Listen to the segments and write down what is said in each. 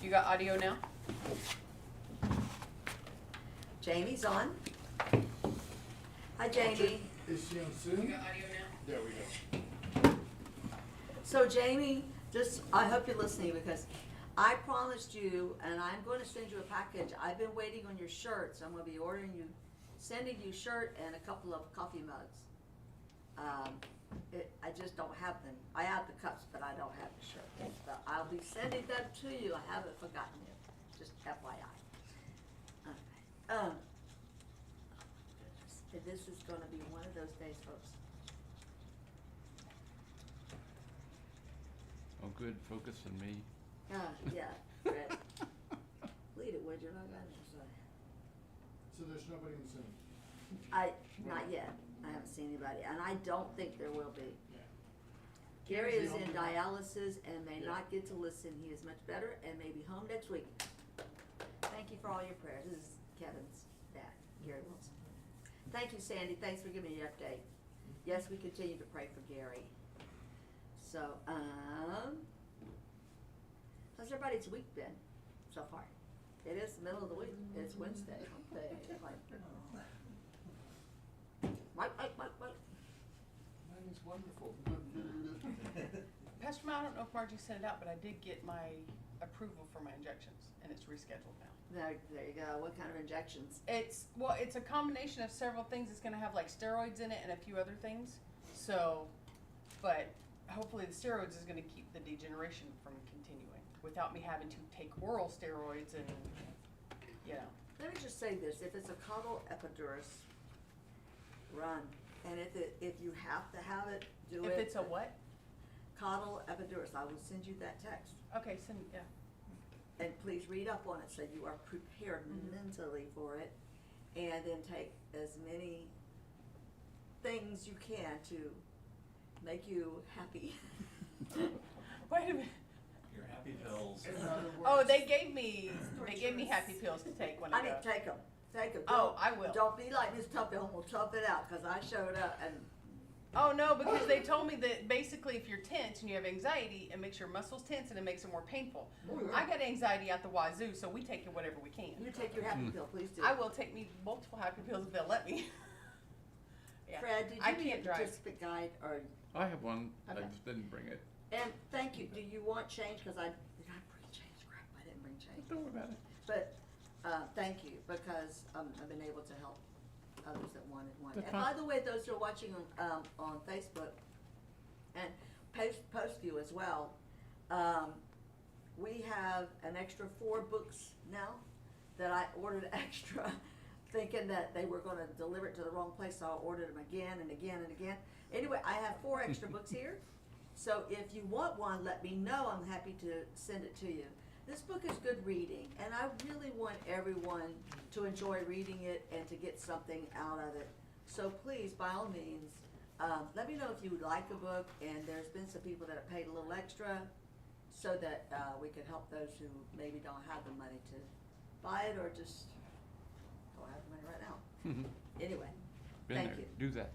You got audio now? Jamie's on. Hi, Jamie. Is she on You Zoom? got audio now? There we go. So Jamie, I hope you're listening because I promised you, and I'm going to send you a package. I've been waiting on your shirts. I'm going to be sending you a shirt and a couple of coffee mugs. I just don't have them. I have the cups, but I don't have the shirt. But I'll be sending them to you. I haven't forgotten it. Just FYI. Okay. This is going to be one of those days, folks. Oh, good. Focus on me. Yeah, Fred. Lead it, would you? Not got it, so. So there's nobody in Zoom? Not yet. I haven't seen anybody, and I don't think there will be. Yeah. Gary Gary's is the in only one. dialysis and may Yeah. not get to listen. He is much better and may be home next week. Thank you for all your prayers. This is Kevin's dad, Gary Wilson. Thank you, Sandy. Thanks for giving me the update. Yes, we continue to pray for Gary. So, how's everybody's week been so far? It is the middle of the week. It's Wednesday. Mike. Mine is wonderful. Pastor Mel, I don't know if Margie sent it out, but I did get my approval for my injections, and it's rescheduled now. There you go. What kind of injections? It's a combination of several things. It's gonna have like steroids in it and a few other things. So, but hopefully the steroids is gonna keep the degeneration from continuing without me having to take oral steroids and, you know. Let me just say this, if it's a caudal epidural, run. And if you have to have it, do it. If it's a what? Caudal epidural, I will send you that text. Okay, yeah. And please read up on it so you are prepared mentally for it. And then take as many things you can to make you happy. Wait a minute. Your happy pills. In other Oh, words, they gave me happy pills to take when I I mean, go. take them. Oh, I will. Don't be like Miss Tuffy, we'll tough it out, because I showed up and Oh no, because they told me that basically if you're tense and you have anxiety, it makes your muscles tense and it makes it more painful. Oh, yeah. I got anxiety out the wazoo, so we take it whatever we can. you take your happy pill, please do. I will take me multiple happy pills if they'll let me. Yeah. Fred, did I you need a can't drive. participant guide or, I have one. Okay. I just didn't bring it. and thank you, do you want change, cause did I bring change, crap, I didn't bring change. Don't worry about it. But, thank you, because, I've been able to help others that wanted one. That's And by fine. the way, those who are watching on Facebook and post view as well, we have an extra 4 books now that I ordered extra, thinking that they were gonna deliver it to the wrong place, so I ordered them again and again and again. Anyway, I have 4 extra books here, so if you want one, let me know, I'm happy to send it to you. This book is good reading, and I really want everyone to enjoy reading it and to get something out of it. So please, by all means, let me know if you would like a book, and there's been some people that have paid a little extra so that we could help those who maybe don't have the money to buy it or just don't have the money right now. Anyway, Been thank there. you. Do that.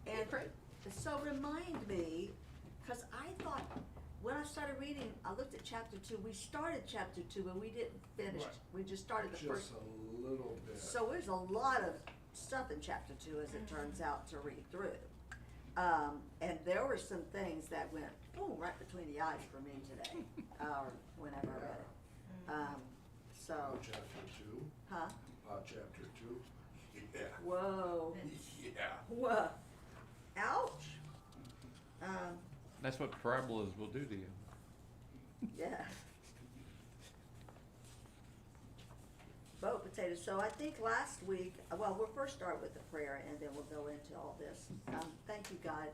And so remind me, because I thought, when I started reading, I looked at chapter 2, we started chapter 2, but we didn't finish, Right. we just started the first. just a little bit. So there's a lot of stuff in chapter 2, as it turns out, to read through. And there were some things that went, boom, right between the eyes for me today, or whenever I read it. So, Chapter 2, huh? chapter 2, yeah. Whoa, Yeah. whoa, ouch. That's what parabolas will do to you. Yeah. Both potatoes. So I think last week, well, we'll first start with the prayer and then we'll go into all this. Thank you, God.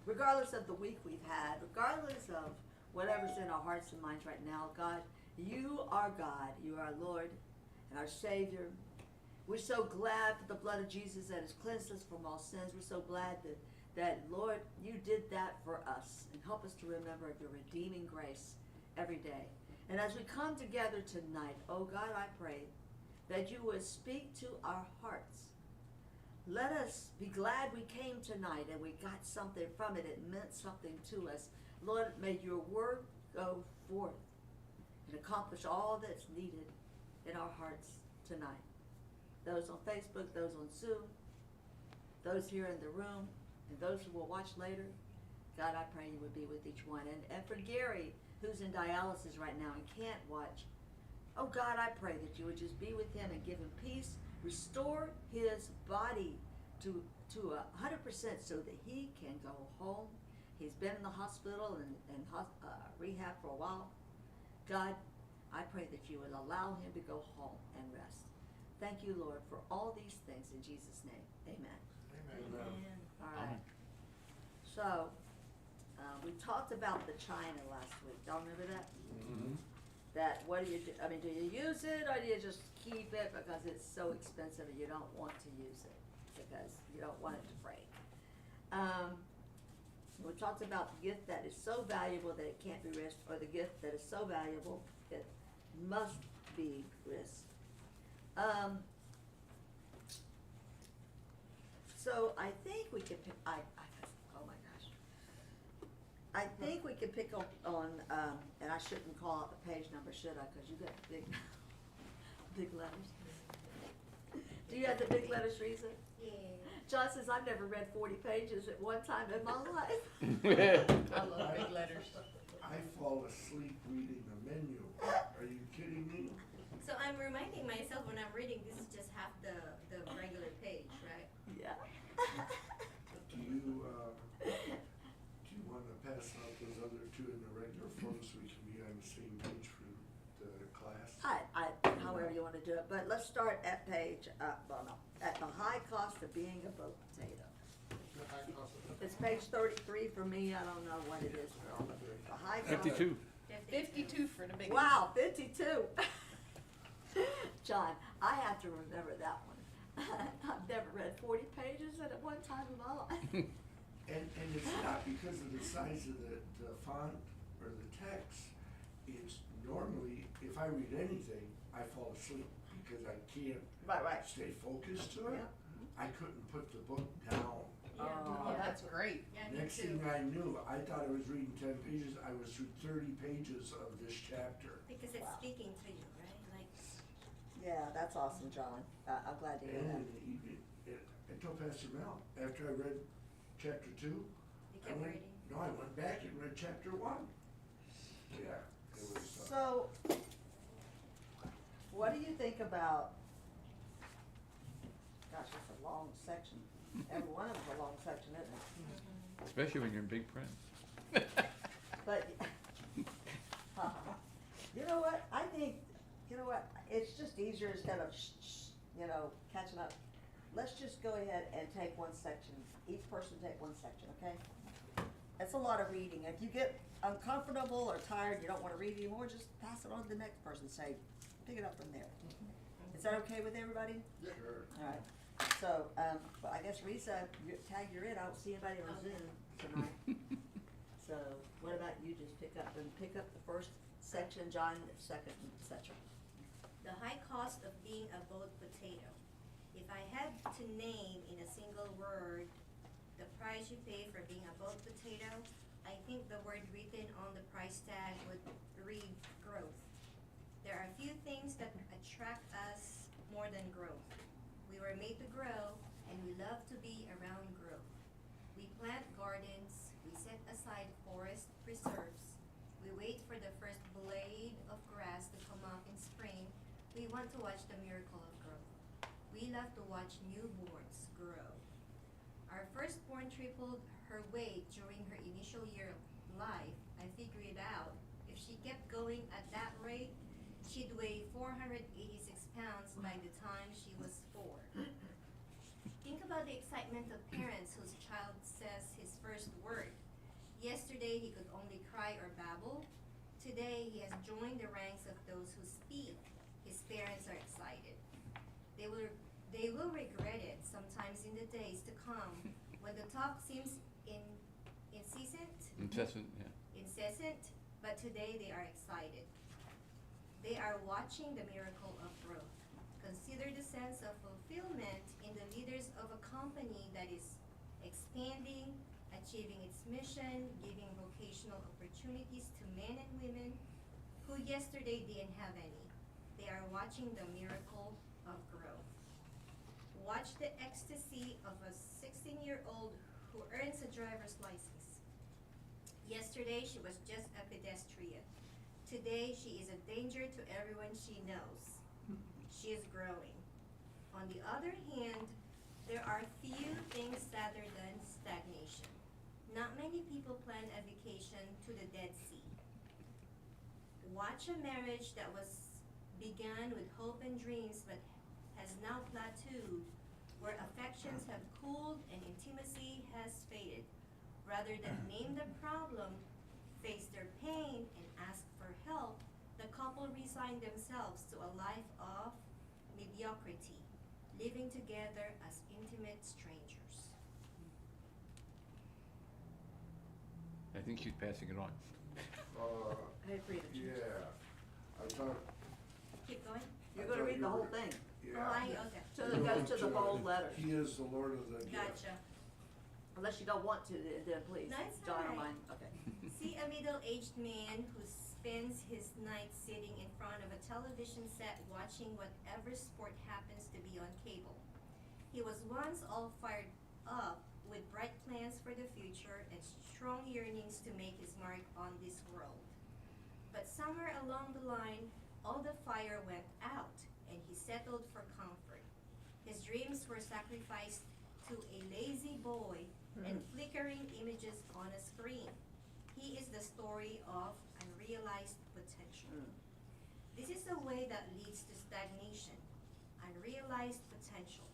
Regardless of the week we've had, regardless of whatever's in our hearts and minds right now, God, you are God. You are our Lord and our Savior. We're so glad for the blood of Jesus that has cleansed us from all sins. We're so glad that Lord, you did that for us, and help us to remember your redeeming grace every day. And as we come together tonight, oh God, I pray that you would speak to our hearts. let us be glad we came tonight and we got something from it. It meant something to us. Lord, may your word go forth and accomplish all that's needed in our hearts tonight. Those on Facebook, those on Zoom, those here in the room, and those who will watch later, God, I pray you would be with each one. And for Gary, who's in dialysis right now and can't watch, oh God, I pray that you would just be with him and give him peace, restore his body to 100% so that he can go home. He's been in the hospital and rehab for a while. God, I pray that you would allow him to go home and rest. Thank you, Lord, for all these things in Jesus' name. Amen. Amen. All right. So, we talked about the china last week. Y'all remember that? Mhm. That, what do you do? I mean, do you use it or do you just keep it because it's so expensive and you don't want to use it because you don't want it to break? We talked about the gift that is so valuable that it can't be risked, or the gift that is so valuable it must be risked. So I think we could pick, oh my gosh. I think we could pick up on, and I shouldn't call out the page number, should I? Cause you got big, big letters. Do you have the big letters, Risa? Yeah. John says, I've never read 40 pages at one time in my life. I love big letters. I fall asleep reading the menu. Are you kidding me? So I'm reminding myself when I'm reading, this is just half the regular page, right? Yeah. Do you wanna pass out those other two in the regular form so we can be on the same page for the class? However you wanna do it, but let's start at page, at the high cost of being a baked potato. It's page 33 for me, I don't know what it is for all of you. The high cost. 52. 52 for the big Wow, 52. John, I have to remember that one. I've never read 40 pages at one time in my life. And it's not because of the size of the font or the text. It's normally, if I read anything, I fall asleep because I can't Right. stay focused to it. Yeah. I couldn't put the book down. Oh, that's great. Yeah, me Next too. thing I knew, I thought I was reading 10 pages, I was through 30 pages of this chapter. Because it's Wow. speaking to you, right? Like, Yeah, that's awesome, John. I'm glad to hear And that. in the evening, I told Pastor Mel, after I read chapter 2, you kept reading. I went back and read chapter 1. Yeah, it was, So, what do you think about, gosh, it's a long section. Every one of them's a long section, isn't it? Especially when you're in big print. But, you know what, I think, it's just easier instead of catching up. Let's just go ahead and take one section, each person take one section, okay? That's a lot of reading. If you get uncomfortable or tired, you don't wanna read anymore, just pass it on to the next person, say, pick it up from there. Is that okay with everybody? sure. Alright, so, well, I guess Risa, tag you're in, I don't see anybody on Zoom tonight. So, what about you just pick up the first section, John, the second, et cetera. The high cost of being a boiled potato. If I had to name in a single word the price you pay for being a boiled potato, I think the word written on the price tag would read growth. There are few things that attract us more than growth. We were made to grow, and we love to be around growth. We plant gardens, we set aside forest preserves, we wait for the first blade of grass to come up in spring. We want to watch the miracle of growth. We love to watch newborns grow. Our firstborn tripled her weight during her initial year of life. I figured it out. If she kept going at that rate, she'd weigh 486 pounds by the time she was 4. Think about the excitement of parents whose child says his first word. Yesterday he could only cry or babble. Today he has joined the ranks of those who speak. His parents are excited. They will regret it sometimes in the days to come when the talk seems incessant, but today they are excited. They are watching the miracle of growth. Consider the sense of fulfillment in in the leaders of a company that is expanding, achieving its mission, giving vocational opportunities to men and women who yesterday didn't have any. They are watching the miracle of growth. Watch the ecstasy of a 16-year-old who earns a driver's license. Yesterday, she was just a pedestrian. Today, she is a danger to everyone she knows. She is growing. On the other hand, there are few things sadder than stagnation. Not many people plan a vacation to the Dead Sea. Watch a marriage that was began with hope and dreams but has now plateaued, where affections have cooled and intimacy has faded. Rather than name the problem, face their pain, and ask for help, the couple resigned themselves to a life of mediocrity, living together as intimate strangers. I think she's passing it on. Hey, Frida. Yeah, I thought, Keep going. You're gonna read the whole thing. yeah. Okay. So it goes to the bold letters. He is the Lord of the gift. Gotcha. Unless you don't want to, then please. No, it's John or alright. mine, okay. See a middle-aged man who spends his nights sitting in front of a television set watching whatever sport happens to be on cable. He was once all fired up with bright plans for the future and strong yearnings to make his mark on this world. But somewhere along the line, all the fire went out and he settled for comfort. His dreams were sacrificed to a lazy boy and flickering images on a screen. He is the story of unrealized potential. This is a way that leads to stagnation, unrealized potential,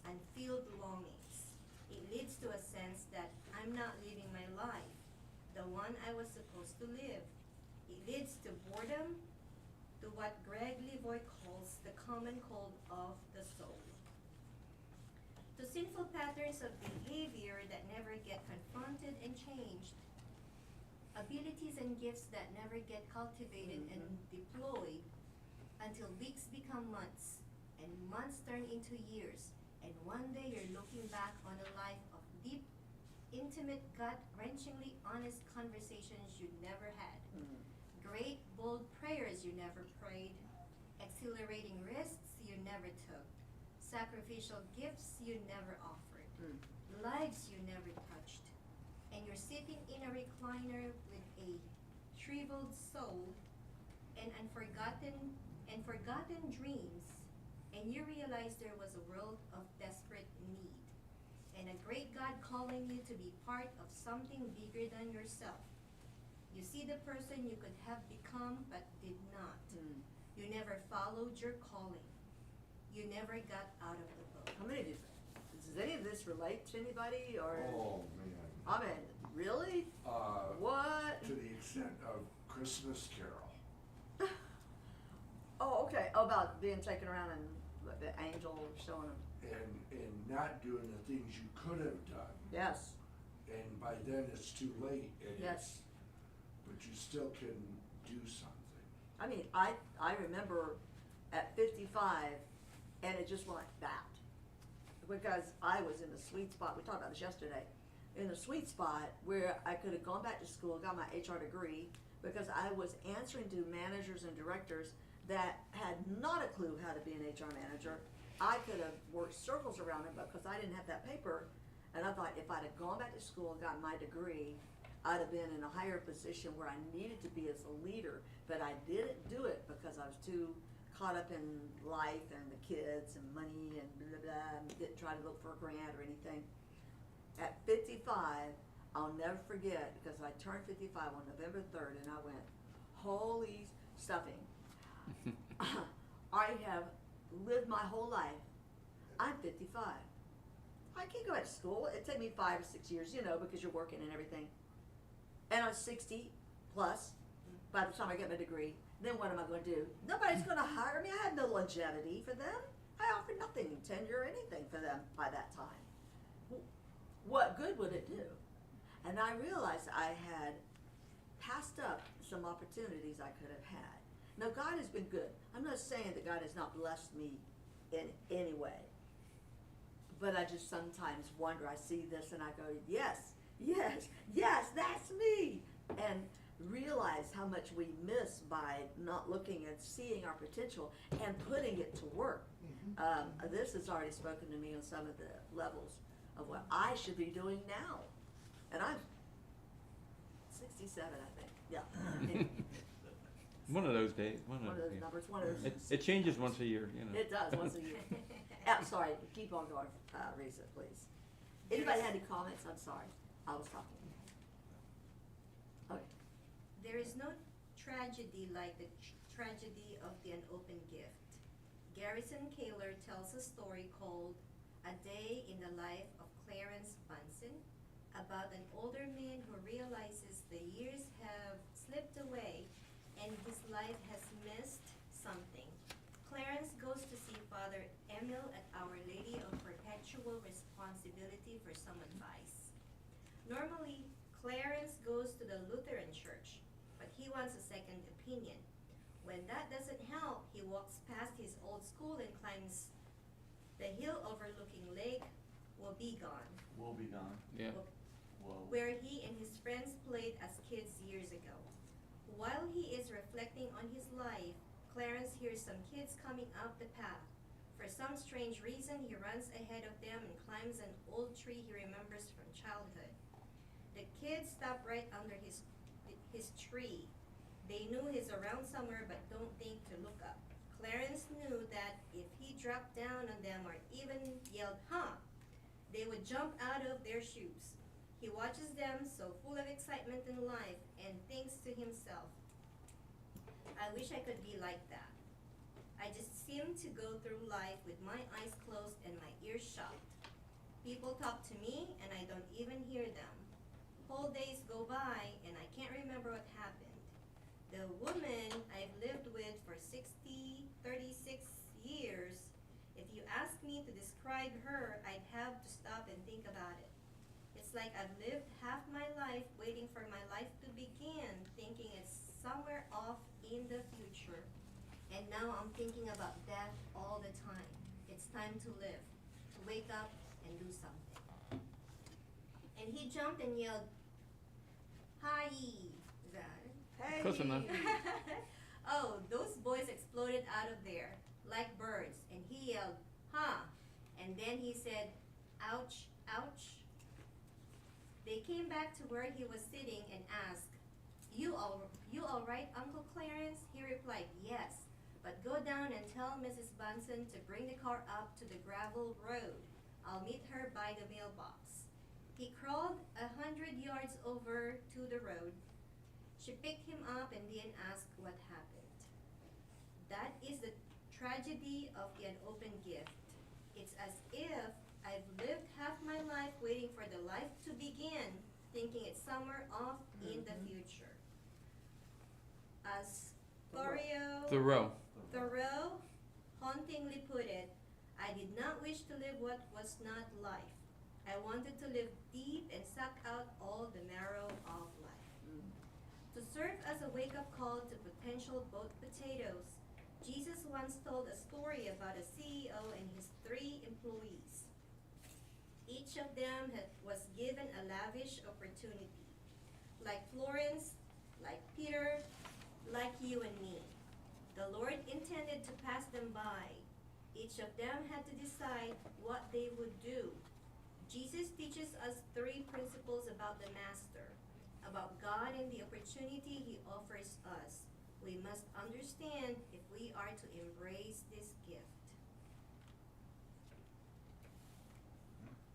unfilled longings. It leads to a sense that I'm not living my life, the one I was supposed to live. It leads to boredom, to what Greg Levoy calls the common cold of the soul. To sinful patterns of behavior that never get confronted and changed, abilities and gifts that never get cultivated and deployed until weeks become months, and months turn into years, and one day you're looking back on a life of deep, intimate, gut-wrenchingly honest conversations you never had, great, bold prayers you never prayed, exhilarating risks you never took, sacrificial gifts you never offered, lives you never touched, and you're sitting in a recliner with a shriveled soul and forgotten dreams, and you realize there was a world of desperate need, and a great God calling you to be part of something bigger than yourself. You see the person you could have become but did not. You never followed your calling. You never got out of the boat. How many does any of this relate to anybody, or? Oh, man. I mean, really? What? To the extent of Christmas Carol. Oh, okay, oh, about being taken around and the angel showing them. And not doing the things you could have done. Yes, And by then it's too late and yes. but you still can do something. I mean, I remember at 55, and it just went that. Because I was in the sweet spot, we talked about this yesterday, in the sweet spot where I could have gone back to school, got my HR degree, because I was answering to managers and directors that had not a clue how to be an HR manager. I could have worked circles around them because I didn't have that paper, and I thought if I'd have gone back to school and gotten my degree, I'd have been in a higher position where I needed to be as a leader, but I didn't do it because I was too caught up in life and the kids and money and blah, blah, blah, and didn't try to look for a grant or anything. At 55, I'll never forget, because I turned 55 on November 3rd, and I went, holy stuffing. I have lived my whole life. I'm 55. I can't go back to school. It'd take me 5 or 6 years, you know, because you're working and everything. And I'm 60 plus by the time I get my degree. Then what am I going to do? Nobody's going to hire me. I had no longevity for them. I offered nothing, tenure, anything for them by that time. What good would it do? And I realized I had passed up some opportunities I could have had. Now, God has been good. I'm not saying that God has not blessed me in any way. But I just sometimes wonder, I see this and I go, yes, yes, yes, that's me. And realize how much we miss by not looking and seeing our potential and putting it to work. This has already spoken to me on some of the levels of what I should be doing now. And I'm 67, I think. Yeah. One of those days, One of those numbers, one of those. It changes once a year, you know. It does, once a year. I'm sorry, keep on going, Risa, please. Anybody had any comments? I'm sorry, I was talking. Okay. There is no tragedy like the tragedy of the unopened gift. Garrison Kaler tells a story called A Day in the Life of Clarence Bunsen about an older man who realizes the years have slipped away and his life has missed something. Clarence goes to see Father Emil at Our Lady of Perpetual Responsibility for some advice. Normally, Clarence goes to the Lutheran church, but he wants a second opinion. When that doesn't help, he walks past his old school and climbs the hill overlooking Lake Wobegon, Will be gone. Yeah. Whoa. where he and his friends played as kids years ago. While he is reflecting on his life, Clarence hears some kids coming up the path. For some strange reason, he runs ahead of them and climbs an old tree he remembers from childhood. The kids stop right under his tree. They knew he's around somewhere but don't think to look up. Clarence knew that if he dropped down on them or even yelled, "Huh!" they would jump out of their shoes. He watches them, so full of excitement in life, and thinks to himself, I wish I could be like that. I just seem to go through life with my eyes closed and my ears shut. People talk to me and I don't even hear them. Whole days go by and I can't remember what happened. The woman I've lived with for 36 years, if you ask me to describe her, I'd have to stop and think about it. It's like I've lived half my life waiting for my life to begin, thinking it's somewhere off in the future. And now I'm thinking about death all the time. It's time to live, to wake up and do something. And he jumped and yelled, "Hi!" Is that it? Hey. Close enough. Oh, those boys exploded out of there like birds, and he yelled, "Huh!" And then he said, "Ouch, ouch." They came back to where he was sitting and asked, You all right, Uncle Clarence?" He replied, "Yes, but go down and tell Mrs. Bunsen to bring the car up to the gravel road. I'll meet her by the mailbox." He crawled 100 yards over to the road. She picked him up and then asked what happened. That is the tragedy of the unopened gift. It's as if I've lived half my life waiting for the life to begin, thinking it's somewhere off in the future. As Thoreau hauntingly put it, I did not wish to live what was not life. I wanted to live deep and suck out all the marrow of life. To serve as a wake-up call to potential both potatoes, Jesus once told a story about a CEO and his 3 employees. Each of them was given a lavish opportunity. Like Florence, like Peter, like you and me. The Lord intended to pass them by. Each of them had to decide what they would do. Jesus teaches us 3 principles about the Master, about God and the opportunity he offers us. We must understand if we are to embrace this gift.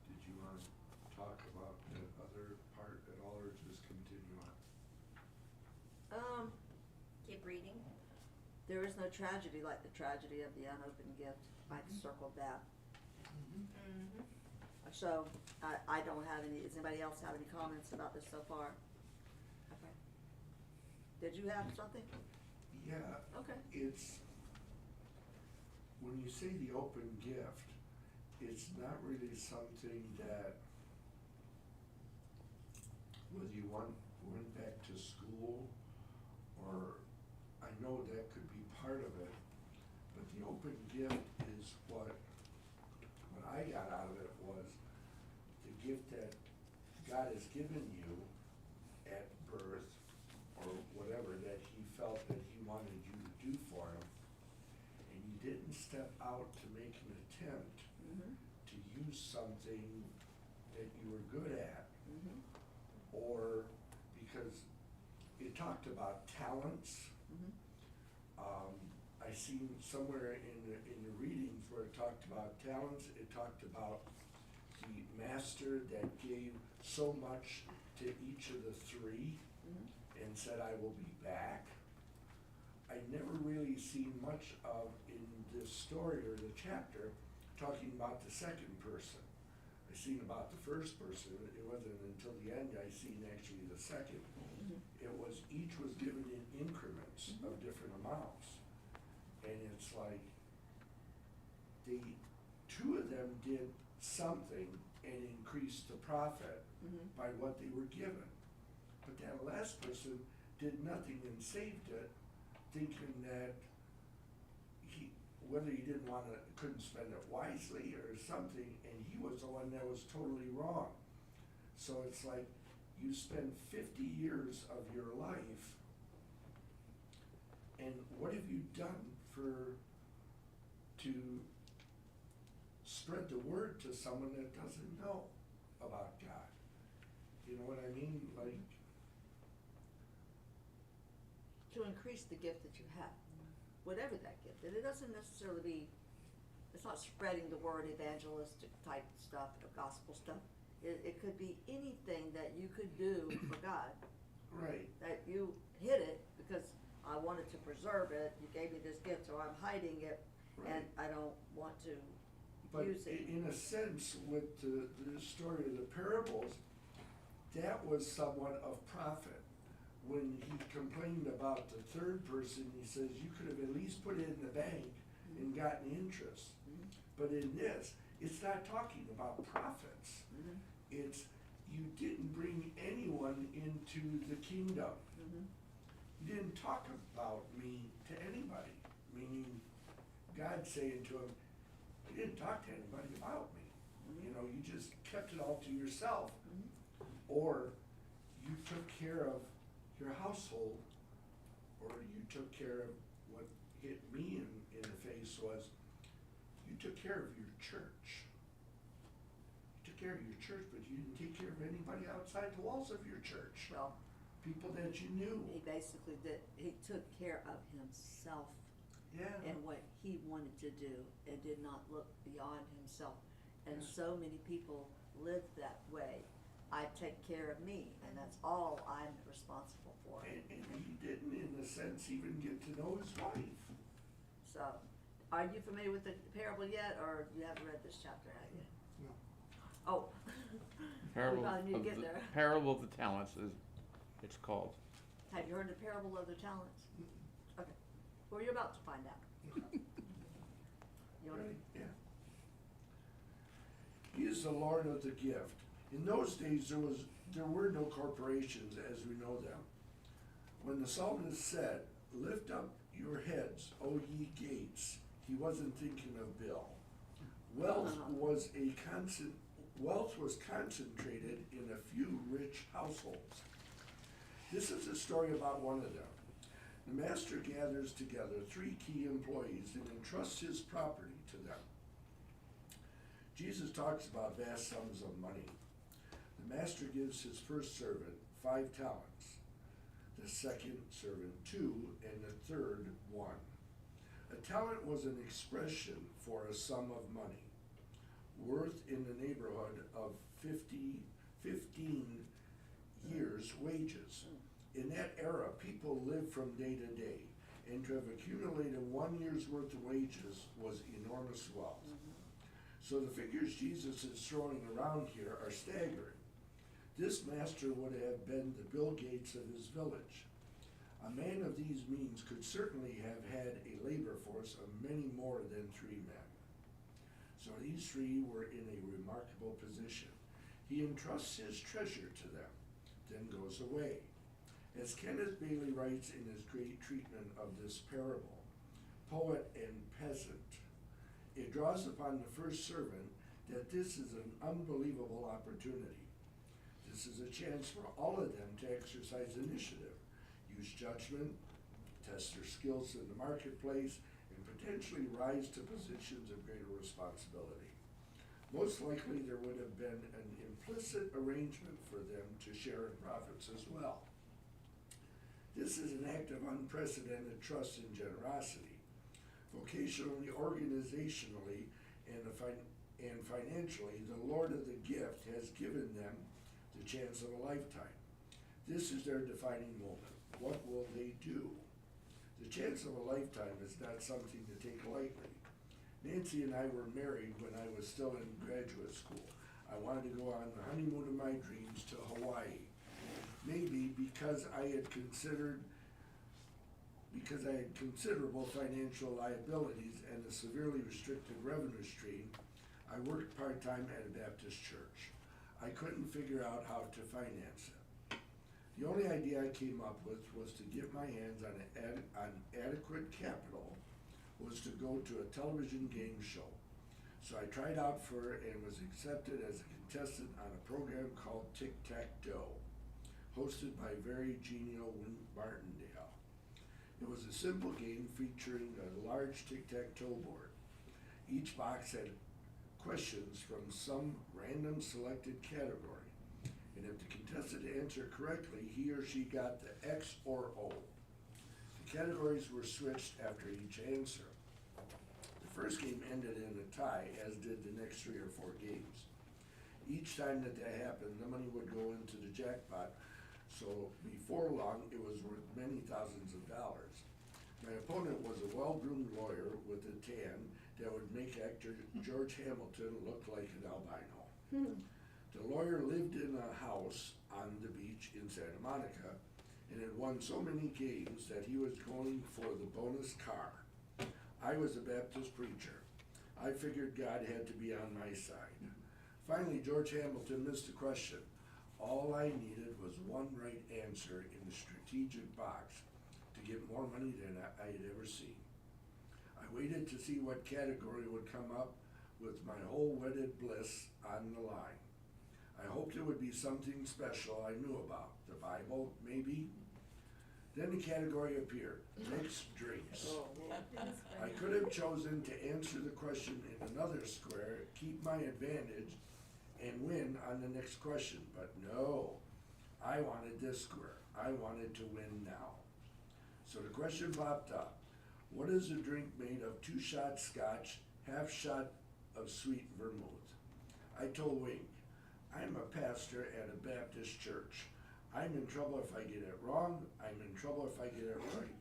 Did you want to talk about the other part at all, or just continue on? Keep reading. There is no tragedy like the tragedy of the unopened gift. I circled that. Mm-hmm. So, I don't have any, does anybody else have any comments about this so far? Okay. Did you have something? Yeah. Okay. It's, when you say the open gift, it's not really something that, whether you went back to school, or, I know that could be part of it, but the open gift is what I got out of it God has given you at birth, or whatever, that he felt that he wanted you to do for him, and you didn't step out to make an attempt Mhm. to use something that you were good at, Mhm. or because it talked about talents. Mhm. I seen somewhere in the readings where it talked about talents, it talked about the master that gave so much to each of the three Mhm. and said, I will be back. I never really seen much of in this story or the chapter talking about the second person. I seen about the first person. It wasn't until the end I seen actually the second. Mhm. It was, each was given in increments of different amounts. And it's like, the two of them did something and increased the profit Mhm. by what they were given. But that last person did nothing and saved it, thinking that he, whether he didn't wanna, couldn't spend it wisely or something, and he was the one that was totally wrong. So it's like, you spend 50 years of your life, and what have you done to spread the word to someone that doesn't know about God? You know what I mean? Like, To increase the gift that you have, whatever that gift, and it doesn't necessarily be, it's not spreading the word, evangelistic type stuff, or gospel stuff. It could be anything that you could do for God, right, that you hid it because I wanted to preserve it, you gave me this gift, so I'm hiding it, and right. I don't want to But use it. in a sense, with the story of the parables, that was somewhat of profit. When he complained about the third person, he says, you could have at least put it in the bank and gotten interest. Mhm. But in this, it's not talking about profits. Mhm. It's, you didn't bring anyone into the kingdom. Mhm. You didn't talk about me to anybody, meaning God saying to him, you didn't talk to anybody about me. You know, you just kept it all to yourself. Mhm. Or you took care of your household, or you took care of what hit me in the face was, you took care of your church. You took care of your church, but you didn't take care of anybody outside the walls of your church. Well, People that you knew. he basically did, he took care of himself Yeah. and what he wanted to do and did not look beyond himself. And Yeah. so many people live that way. I take care of me, and that's all I'm responsible for. And he didn't, in a sense, even get to know his wife. So, are you familiar with the parable yet, or you haven't read this chapter out yet? No. Oh. Parable We probably need to of get the, there. Parable of the Talents is, it's called. Have you heard the parable of the talents? Okay, well, you're about to find out. You wanna- Right, yeah. He is the Lord of the gift. In those days, there were no corporations as we know them. When the psalmist said, lift up your heads, O ye gates, he wasn't thinking of Bill. Wealth was concentrated in a few rich households. This is a story about one of them. The master gathers together 3 key employees and entrusts his property to them. Jesus talks about vast sums of money. The master gives his first servant 5 talents, the second servant 2, and the third 1. A talent was an expression for a sum of money, worth in the neighborhood of 15 years' wages. In that era, people lived from day to day, and to have accumulated 1 year's worth of wages was enormous wealth. So the figures Jesus is throwing around here are staggering. This master would have been the Bill Gates of his village. A man of these means could certainly have had a labor force of many more than 3 men. So these 3 were in a remarkable position. He entrusts his treasure to them, then goes away. As Kenneth Bailey writes in his great treatment of this parable, poet and peasant, it draws upon the first servant that this is an unbelievable opportunity. The This is a chance for all of them to exercise initiative, use judgment, test their skills in the marketplace, and potentially rise to positions of greater responsibility. Most likely there would have been an implicit arrangement for them to share in profits as well. This is an act of unprecedented trust and generosity. Vocationally, organizationally, and financially, the Lord of the gift has given them the chance of a lifetime. This is their defining moment. What will they do? The chance of a lifetime is not something to take lightly. Nancy and I were married when I was still in graduate school. I wanted to go on the honeymoon of my dreams to Hawaii. Maybe because I had considerable financial liabilities and a severely restricted revenue stream, I worked part-time at a Baptist church. I couldn't figure out how to finance it. The only idea I came up with was to get my hands on adequate capital, was to go to a television game show. So I tried out for and was accepted as a contestant on a program called Tic-Tac-Toe, hosted by very genial Wink Martindale. It was a simple game featuring a large tic-tac-toe board. Each box had questions from some random selected category, and if the contestant answered correctly, he or she got the X or O. The categories were switched after each answer. The first game ended in a tie, as did the next 3 or 4 games. Each time that happened, the money would go into the jackpot, so before long, it was worth many thousands of dollars. My opponent was a well-groomed lawyer with a tan that would make actor George Hamilton look like an albino. The lawyer lived in a house on the beach in Santa Monica and had won so many games that he was going for the bonus car. I was a Baptist preacher. I figured God had to be on my side. Finally, George Hamilton missed a question. All I needed was one right answer in the strategic box to get more money than I had ever seen. I waited to see what category would come up with my whole wedded bliss on the line. I hoped it would be something special I knew about. The Bible, maybe? Then the category appeared, mixed drinks. I could have chosen to answer the question in another square, keep my advantage, and win on the next question, but no, I wanted this square. I wanted to win now. So the question popped up. What is a drink made of 2 shots scotch, half shot of sweet vermouth? I told Wink, I'm a pastor at a Baptist church. I'm in trouble if I get it wrong. I'm in trouble if I get it right.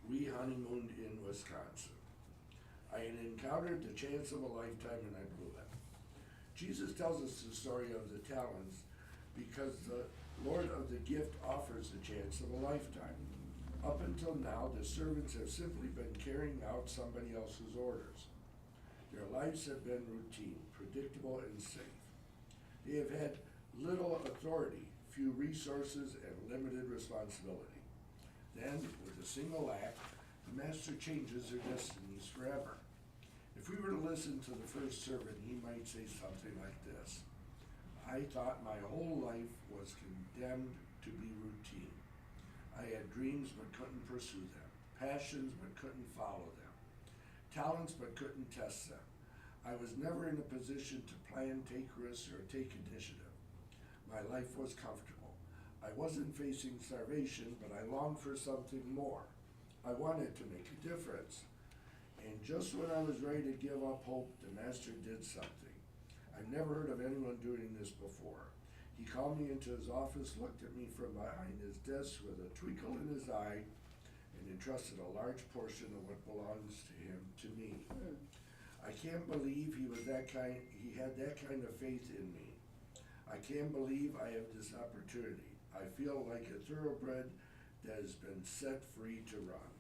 We honeymooned in Wisconsin. I had encountered the chance of a lifetime and I blew it. Jesus tells us the story of the talents because the Lord of the gift offers the chance of a lifetime. Up until now, the servants have simply been carrying out somebody else's orders. Their lives have been routine, predictable, and safe. They have had little authority, few resources, and limited responsibility. Then, with a single act, the master changes their destinies forever. If we were to listen to the first servant, he might say something like this. I thought my whole life was condemned to be routine. I had dreams but couldn't pursue them, passions but couldn't follow them, talents but couldn't test them. I was never in a position to plan, take risks, or take initiative. My life was comfortable. I wasn't facing starvation, but I longed for something more. I wanted to make a difference. And just when I was ready to give up hope, the master did something. I've never heard of anyone doing this before. He called me into his office, looked at me from behind his desk with a twinkle in his eye, and entrusted a large portion of what belongs to him to me. I can't believe he had that kind of faith in me. I can't believe I have this opportunity. I feel like a thoroughbred that has been set free to run.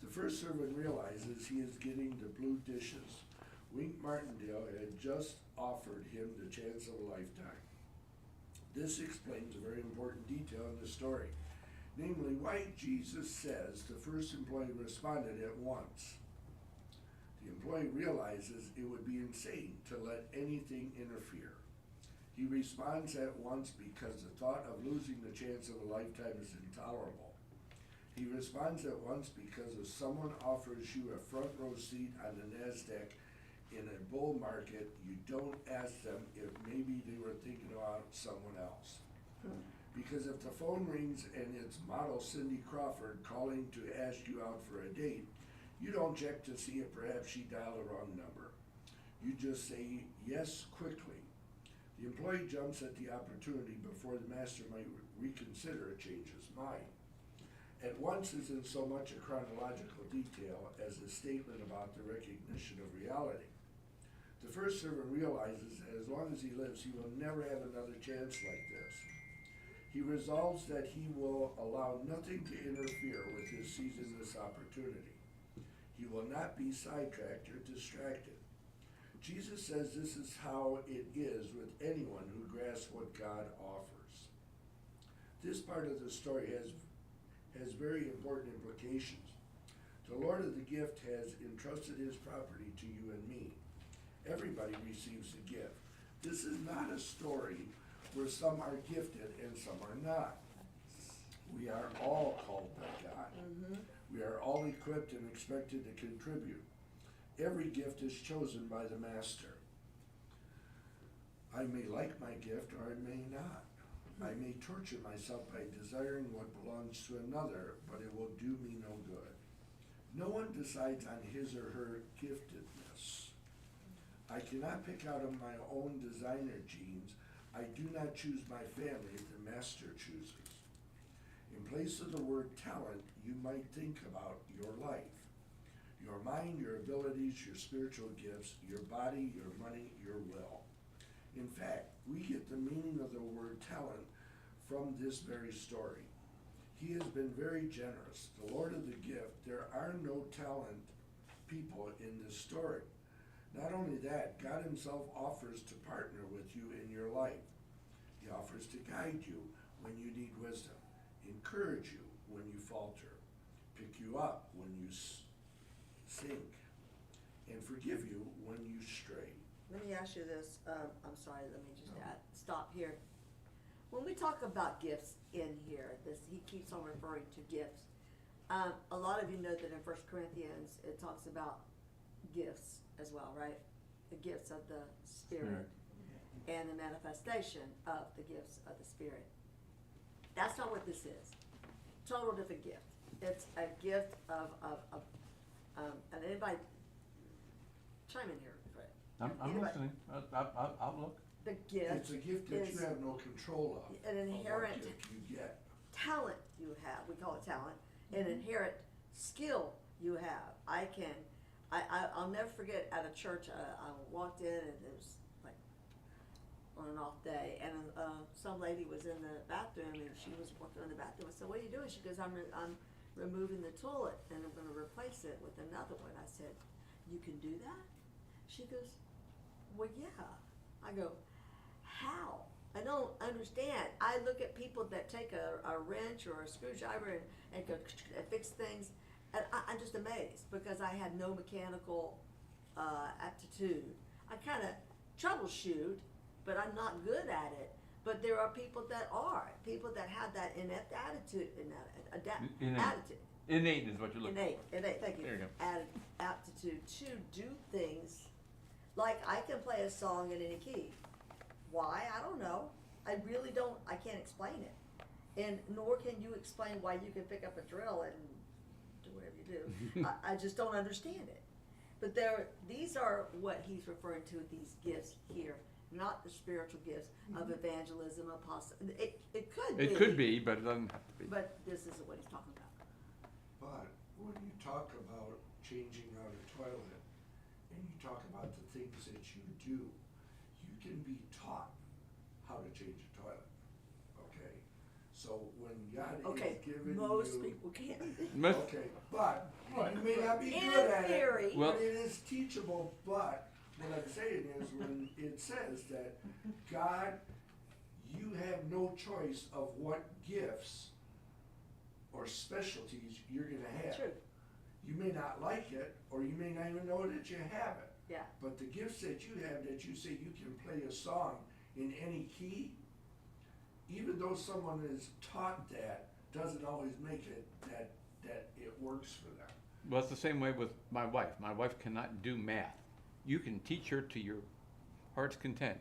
The first servant realizes he is getting the blue dishes. Wink Martindale had just offered him the chance of a lifetime. This explains a very important detail in the story, namely why Jesus says the first employee responded at once. The employee realizes it would be insane to let anything interfere. He responds at once because the thought of losing the chance of a lifetime is intolerable. He responds at once because if someone offers you a front row seat on the NASDAQ in a bull market, you don't ask them if maybe they were thinking about someone else. Because if the phone rings and it's model Cindy Crawford calling to ask you out for a date, you don't check to see if perhaps she dialed the wrong number. You just say yes quickly. The employee jumps at the opportunity before the master might reconsider or change his mind. At once isn't so much a chronological detail as a statement about the recognition of reality. The first servant realizes that as long as he lives, he will never have another chance like this. He resolves that he will allow nothing to interfere with his seizing this opportunity. He will not be sidetracked or distracted. Jesus says this is how it is with anyone who grasps what God offers. This part of the story has very important implications. The Lord of the gift has entrusted his property to you and me. Everybody receives a gift. This is not a story where some are gifted and some are not. We are all called by God. We are all equipped and expected to contribute. Every gift is chosen by the master. I may like my gift or I may not. I may torture myself by desiring what belongs to another, but it will do me no good. No one decides on his or her giftedness. I cannot pick out of my own designer genes. I do not choose my family, the master chooses. In place of the word talent, you might think about your life. Your mind, your abilities, your spiritual gifts, your body, your money, your will. In fact, we get the meaning of the word talent from this very story. He has been very generous. The Lord of the gift, there are no talent people in this story. Not only that, God himself offers to partner with you in your life. He offers to guide you when you need wisdom, encourage you when you falter, pick you up when you sink, and forgive you when you stray. Let me ask you this, I'm sorry, let me just stop here. When we talk about gifts in here, he keeps on referring to gifts. A lot of you know that in 1 Corinthians, it talks about gifts as well, right? The gifts of the Spirit and the manifestation of the gifts of the Spirit. That's not what this is. Total different gift. It's a gift of and anybody chime in here, Fred. I'm Anybody- listening. I'll look. The gift It's a gift that you is have no control of. an inherent Of what gift you get. talent you have. We call it talent. An inherent skill you have. I'll never forget at a church, I walked in and it was like on an off day, and some lady was in the bathroom and she was working in the bathroom. I said, "What are you doing?" She goes, I'm removing the toilet and I'm going to replace it with another one." I said, "You can do that?" She goes, "Well, yeah." I go, "How?" I don't understand. I look at people that take a wrench or a screwdriver and go and fix things, and I'm just amazed because I had no mechanical aptitude. I kind of troubleshoot, but I'm not good at it. But there are people that have that inept attitude, Innate. attitude. Innate is what you're looking for. Innate, thank you. There you go. Aptitude to do things, like I can play a song in any key. Why? I don't know. I really don't. I can't explain it, and nor can you explain why you can pick up a drill and do whatever you do. I just don't understand it. But these are what he's referring to. These gifts here, not the spiritual gifts of evangelism, apostle. It could be. It could be, but it doesn't have to be. But this isn't what he's talking about. But when you talk about changing out a toilet, and you talk about the things that you do, you can be taught how to change a toilet, okay? So when God Okay, is giving most you. people can't. Okay, but you may not be In good at theory. it, Well- but it is teachable. But what I'm saying is when it says that God, you have no choice of what gifts or specialties you're gonna have. True. You may not like it, or you may not even know that you have it. Yeah. But the gifts that you have, that you say you can play a song in any key, even though someone is taught that, doesn't always make it that it works for them. Well, it's the same way with my wife. My wife cannot do math. You can teach her to your heart's content,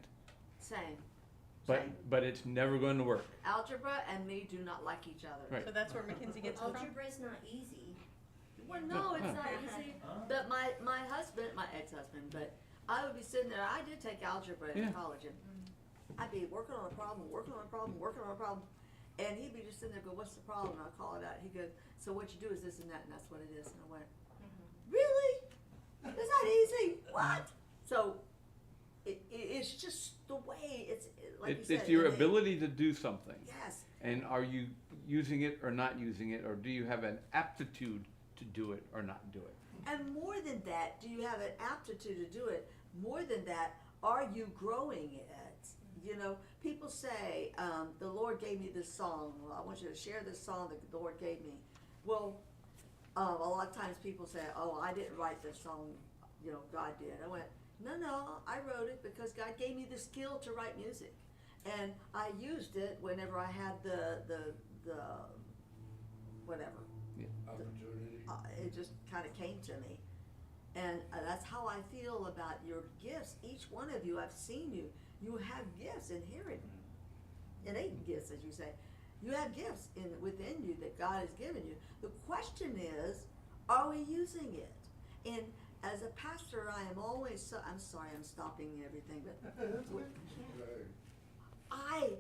Same. but it's never going to work. Algebra and me do not like each other. Right. So that's where Mackenzie gets it from? Algebra is not easy. Well, no, it's not easy. But my husband, my ex-husband, but I would be sitting there, I did take algebra in Yeah. college, and I'd be working on a problem, and he'd be just sitting there going, what's the problem? And I'd call it out. He'd go, so what you do is this and that, and that's what it is. And I went, really? It's not easy. What? So it's just the way it's like you said. It's your innate. ability to do something. Yes. And are you using it or not using it, or do you have an aptitude to do it or not do it? And more than that, do you have an aptitude to do it? More than that, are you growing it? You know, people say, the Lord gave me this song. Well, I want you to share this song that the Lord gave me. Well, a lot of times people say, oh, I didn't write this song, you know, God did. I went, no, I wrote it because God gave me the skill to write music. And I used it whenever I had the whatever. Opportunity. It just kind of came to me. And that's how I feel about your gifts. Each one of you, I've seen you. You have gifts inherent, innate gifts, as you say. You have gifts within you that God has given you. The question is, are we using it? And as a pastor, I am always I'm sorry, I'm stopping everything, but Right.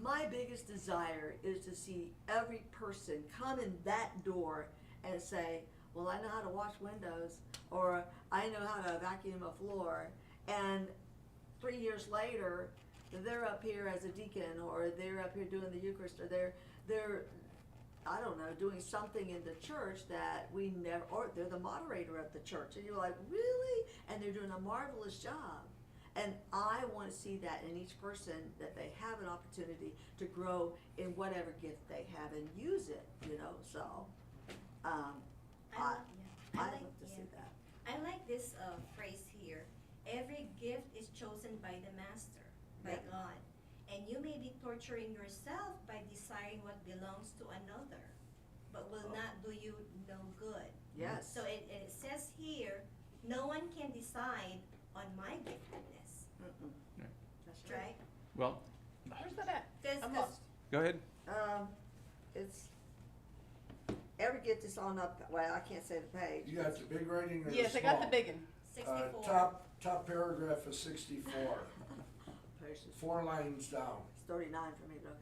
my biggest desire is to see every person come in that door and say, well, I know how to wash windows, or I know how to vacuum a floor, and 3 years later, they're up here as a deacon, or they're up here doing the Eucharist, or they're I don't know, doing something in the church that we never, or they're the moderator of the church, and you're like, really? And they're doing a marvelous job. And I want to see that in each person, that they have an opportunity to grow in whatever gift they have and use it, you know, so, I like love to see that. I like this phrase here. Every gift is chosen by the Master, by Yeah. God. And you may be torturing yourself by desiring what belongs to another, but will not do you no good. Yes. So it says here, no one can decide on my giftedness, Mm-mm. Right. That's true. right? Well, Where's that at? Cause, I'm 'cause lost. go ahead. It's, every gift is on up, well, I can't say the page. You got the big writing or the Yes, I got the small? big one. 64. Top paragraph of 64, Patience. 4 lines down. It's 39 for me, but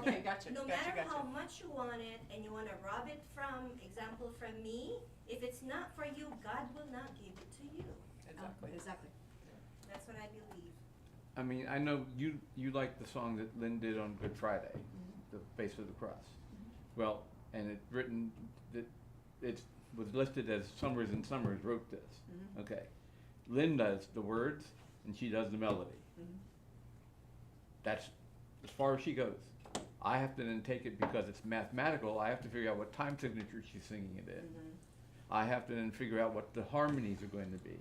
okay. Okay, gotcha, No gotcha, matter how gotcha. much you want it and you want to rob it from, example from me, if it's not for you, God will not give it to you. Exactly. Exactly. That's what I believe. I mean, I know you like the song that Lynn did on Good Friday, the Face of the Cross. Well, and it written that it was listed as Summers and Summers wrote this. Mhm. Okay, Lynn does the words and she does the melody. Mhm. That's as far as she goes. I have to then take it because it's mathematical. I have to figure out what time signature she's singing it in. Mhm. I have to then figure out what the harmonies are going to be.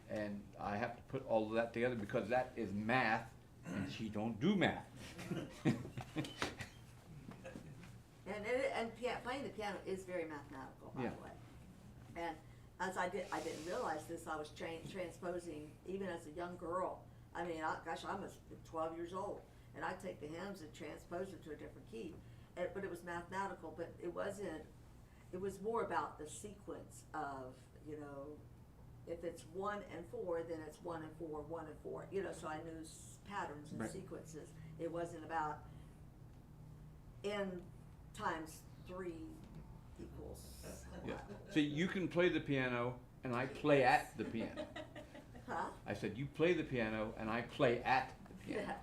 And I have to put all of that together because that is math and she don't do math. And playing the piano is very mathematical, by Yeah. the way. And as I didn't realize this, I was transposing even as a young girl. I mean, I was 12 years old, and I'd take the hymns and transpose it to a different key. But it was mathematical, but it wasn't, it was more about the sequence of, you know, if it's 1 and 4, then it's 1 and 4, 1 and 4. You know, so I knew patterns and Right. sequences. It wasn't about n times 3 equals. Yeah. See, you can play the piano and I play at the piano. Huh? I said, you play the piano and I play at the piano.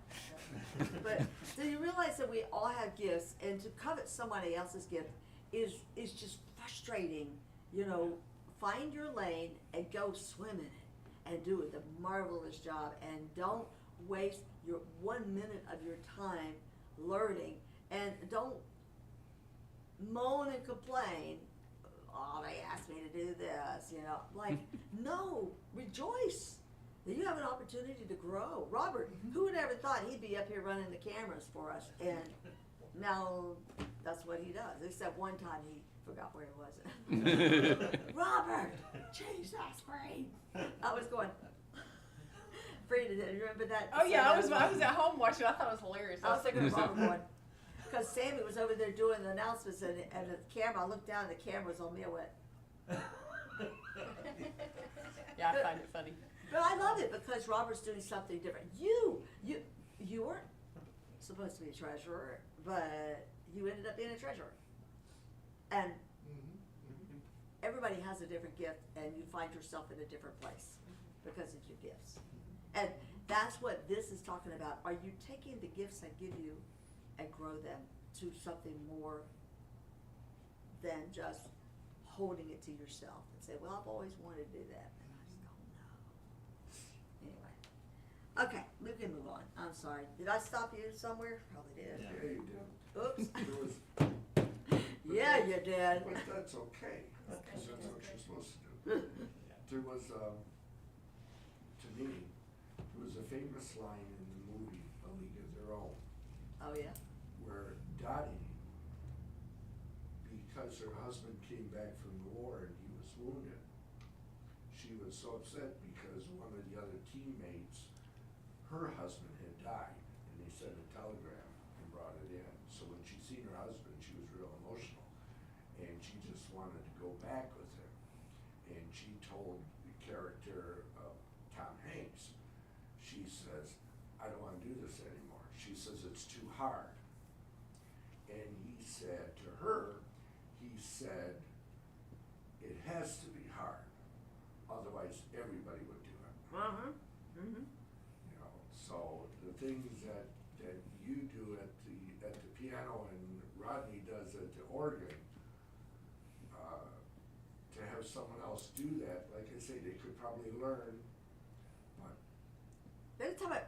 Yeah. But do you realize that we all have gifts, and to covet somebody else's gift is just frustrating. You know, find your lane and go swim in it and do it, a marvelous job, and don't waste your 1 minute of your time learning, and don't moan and complain. Oh, they asked me to do this, you know. Like, no, rejoice. You have an opportunity to grow. Robert, who would ever thought he'd be up here running the cameras for us? And now that's what he does. Except one time he forgot where he was. Robert, change that screen. I was going. Frida, did you remember that? Oh yeah, I was at home watching. I thought it was hilarious. I was thinking of Robert going. Because Sammy was over there doing the announcements and the camera, I looked down, the camera was on me, I went. Yeah, I find it funny. But I love it because Robert's doing something different. You weren't supposed to be a treasurer, but you ended up being a treasurer. And everybody has a different gift, and you find yourself in a different place because of your gifts. And that's what this is talking about. Are you taking the gifts I give you and grow them to something more than just holding it to yourself and say, well, I've always wanted to do that, and I just don't know. Anyway. Okay, we can move on. I'm sorry. Did I stop you somewhere? Probably did. Yeah. Yeah, you did. Oops. There was, Yeah, you did. but that's okay, because that's what you're supposed to do. There was, to me, there was a famous line in the movie A League of Their Own, Oh, yeah? where Dottie, because her husband came back from the war and he was wounded, she was so upset because one of the other teammates, her husband had died, and they sent a telegram and brought it in. So when she seen her husband, she was real emotional, and she just wanted to go back with him. And she told the character of Tom Hanks, she says, I don't want to do this anymore. She says, it's too hard. And he said to her, he said, it has to be hard, otherwise everybody would do it. Uh-huh. Mm-hmm. You know, so the things that you do at the piano and Rodney does at the organ, to have someone else do that, like I say, they could probably learn, but Let's talk about,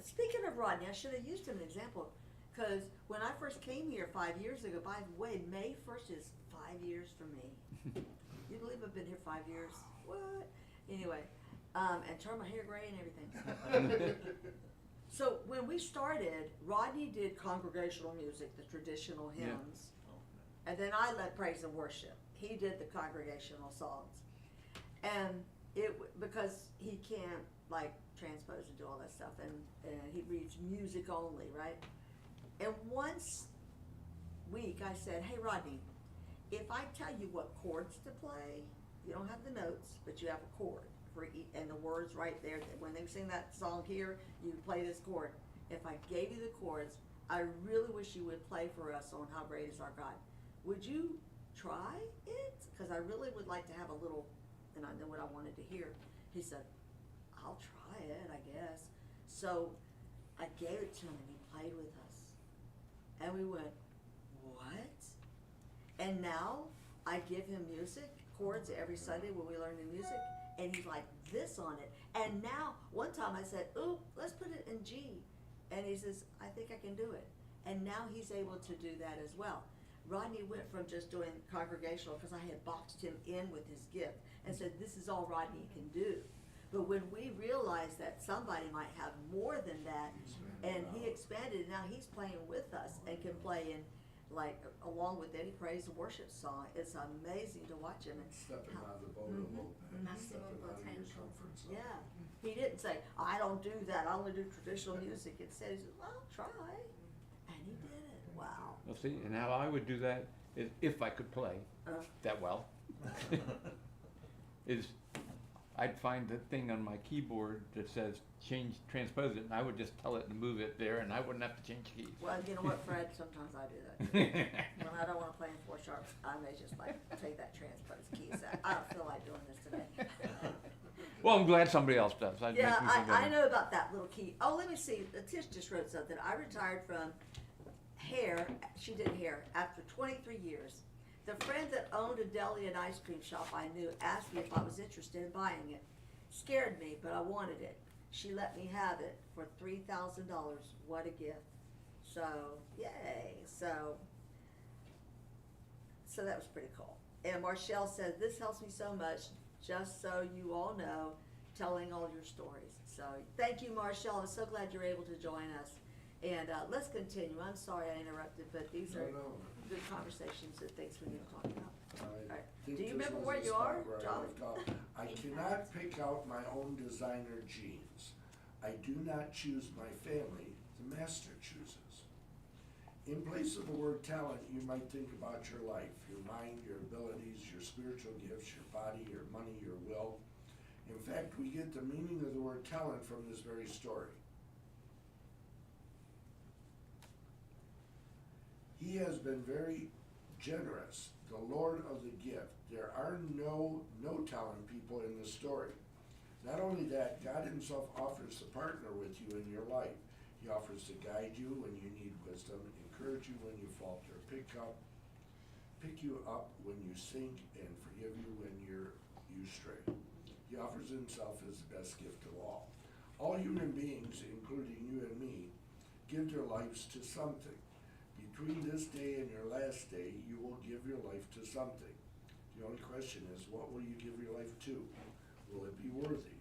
speaking of Rodney, I should have used him as an example, because when I first came here 5 years ago, by the way, May 1st is 5 years for me. You believe I've been here 5 years? What? Anyway, and turned my hair gray and everything. So when we started, Rodney did congregational music, the traditional Yeah. hymns, and then I led praise and worship. He did the congregational songs, and because he can't like transpose and do all that stuff, and he reads music only, right? And once week I said, hey Rodney, if I tell you what chords to play, you don't have the notes, but you have a chord for and the words right there. When they sing that song here, you play this chord. If I gave you the chords, I really wish you would play for us on How Great Is Our God. Would you try it? Because I really would like to have a little, and I know what I wanted to hear. He said, I'll try it, I guess. So I gave it to him and he played with us. And we went, what? And now I give him music, chords every Sunday when we learn the music, and he's like this on it. And now, one time I said, ooh, let's put it in G. And he says, I think I can do it. And now he's able to do that as well. Rodney went from just doing congregational, because I had boxed him in with his gift and said, this is all Rodney can do. But when we realized that somebody might have more than that, and he expanded, now he's playing with us and can play in, like, along with any praise and worship song. It's amazing to watch him. And stepping out of the boat a little bit, Maximum stepping out of your potential. comfort zone. yeah, he didn't say, I don't do that, I only do traditional music. Instead, he said, well, try. And he did it. Wow. Well, see, and how I would do that is, if I could play that well, is I'd find the thing on my keyboard that says transpose it, and I would just tell it to move it there, and I wouldn't have to change keys. Well, you know what, Fred, sometimes I do that too. When I don't wanna play in 4 sharp, I may just like take that transpose key, so I don't feel like doing this today. Well, I'm glad somebody else does. That Yeah, makes me feel I better. know about that little key. Oh, let me see, Tish just wrote something. I retired from hair, she did hair, after 23 years. The friend that owned a deli and ice cream shop I knew asked me if I was interested in buying it. Scared me, but I wanted it. She let me have it for $3,000. What a gift. So, yay. So that was pretty cool. And Marshall says, this helps me so much. Just so you all know, telling all your stories. So thank you, Marshall. I'm so glad you're able to join us. And let's continue. I'm sorry I interrupted, but these are No, good conversations and things we need to talk about. I Right. think Do you this remember was where the you spot are, where I John? left off. I cannot pick out my own designer jeans. I do not choose my family, the master chooses. In place of the word talent, you might think about your life, your mind, your abilities, your spiritual gifts, your body, your money, your will. In fact, we get the meaning of the word talent from this very story. He has been very generous, the Lord of the gift. There are no talent people in the story. Not only that, God himself offers to partner with you in your life. He offers to guide you when you need wisdom, encourage you when you falter, pick you up when you sink, and forgive you when you stray. He offers himself as the best gift of all. All human beings, including you and me, give their lives to something. Between this day and your last day, you will give your life to something. The only question is, what will you give your life to? Will it be worthy?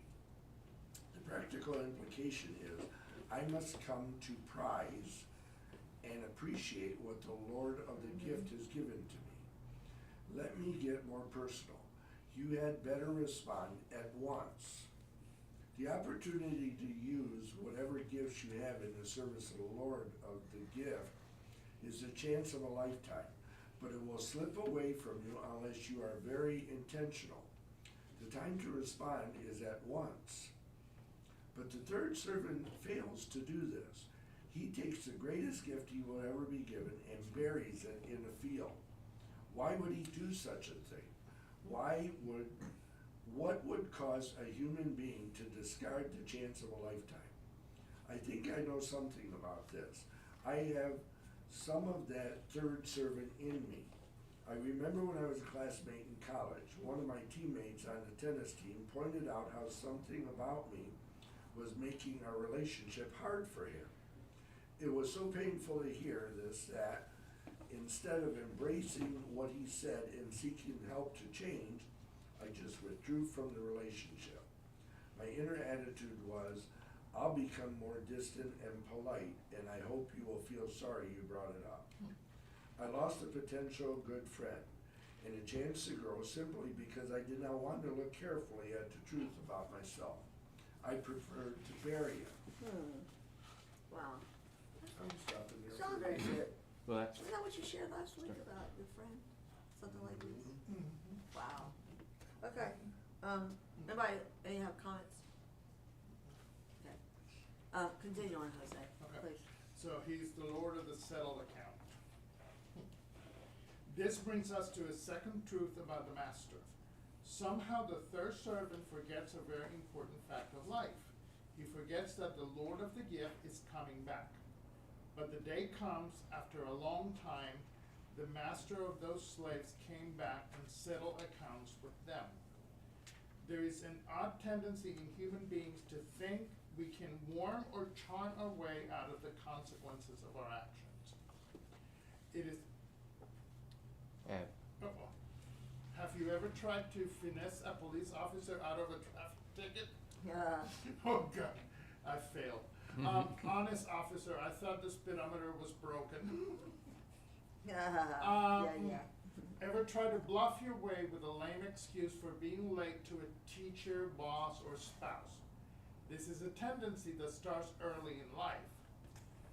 The practical implication is, I must come to prize and appreciate what the Lord of the gift has given to me. Let me get more personal. You had better respond at once. The opportunity to use whatever gifts you have in the service of the Lord of the gift is the chance of a lifetime, but it will slip away from you unless you are very intentional. The time to respond is at once. But the third servant fails to do this. He takes the greatest gift he will ever be given and buries it in a field. Why would he do such a thing? What would cause a human being to discard the chance of a lifetime? I think I know something about this. I have some of that third servant in me. I remember when I was a classmate in college, one of my teammates on the tennis team pointed out how something about me was making our relationship hard for him. It was so painful to hear this that instead of embracing what he said and seeking help to change, I just withdrew from the relationship. My inner attitude was, I'll become more distant and polite, and I hope you will feel sorry you brought it up. I lost a potential good friend and a chance to grow simply because I did not want to look carefully at the truth about myself. I preferred to bury him. Wow. I'm stopping there. Sounds very good. Well, that's, Isn't that what you shared last week about your friend? Something like this? Wow. Okay. Anybody, any have comments? Okay. Continue on, Jose, Okay. please. So he's the Lord of the settled account. This brings us to a second truth about the master. Somehow the third servant forgets a very important fact of life. He forgets that the Lord of the gift is coming back. But the day comes after a long time, the master of those slaves came back and settled accounts with them. There is an odd tendency in human beings to think we can worm or charm our way out of the consequences of our actions. It is, uh-oh. Have you ever tried to finesse a police officer out of a traffic ticket? Yeah. Oh God, I failed. Honest officer, I thought the speedometer was broken. Yeah. Ever try to bluff your way with a lame excuse for being late to a teacher, boss, or spouse? This is a tendency that starts early in life.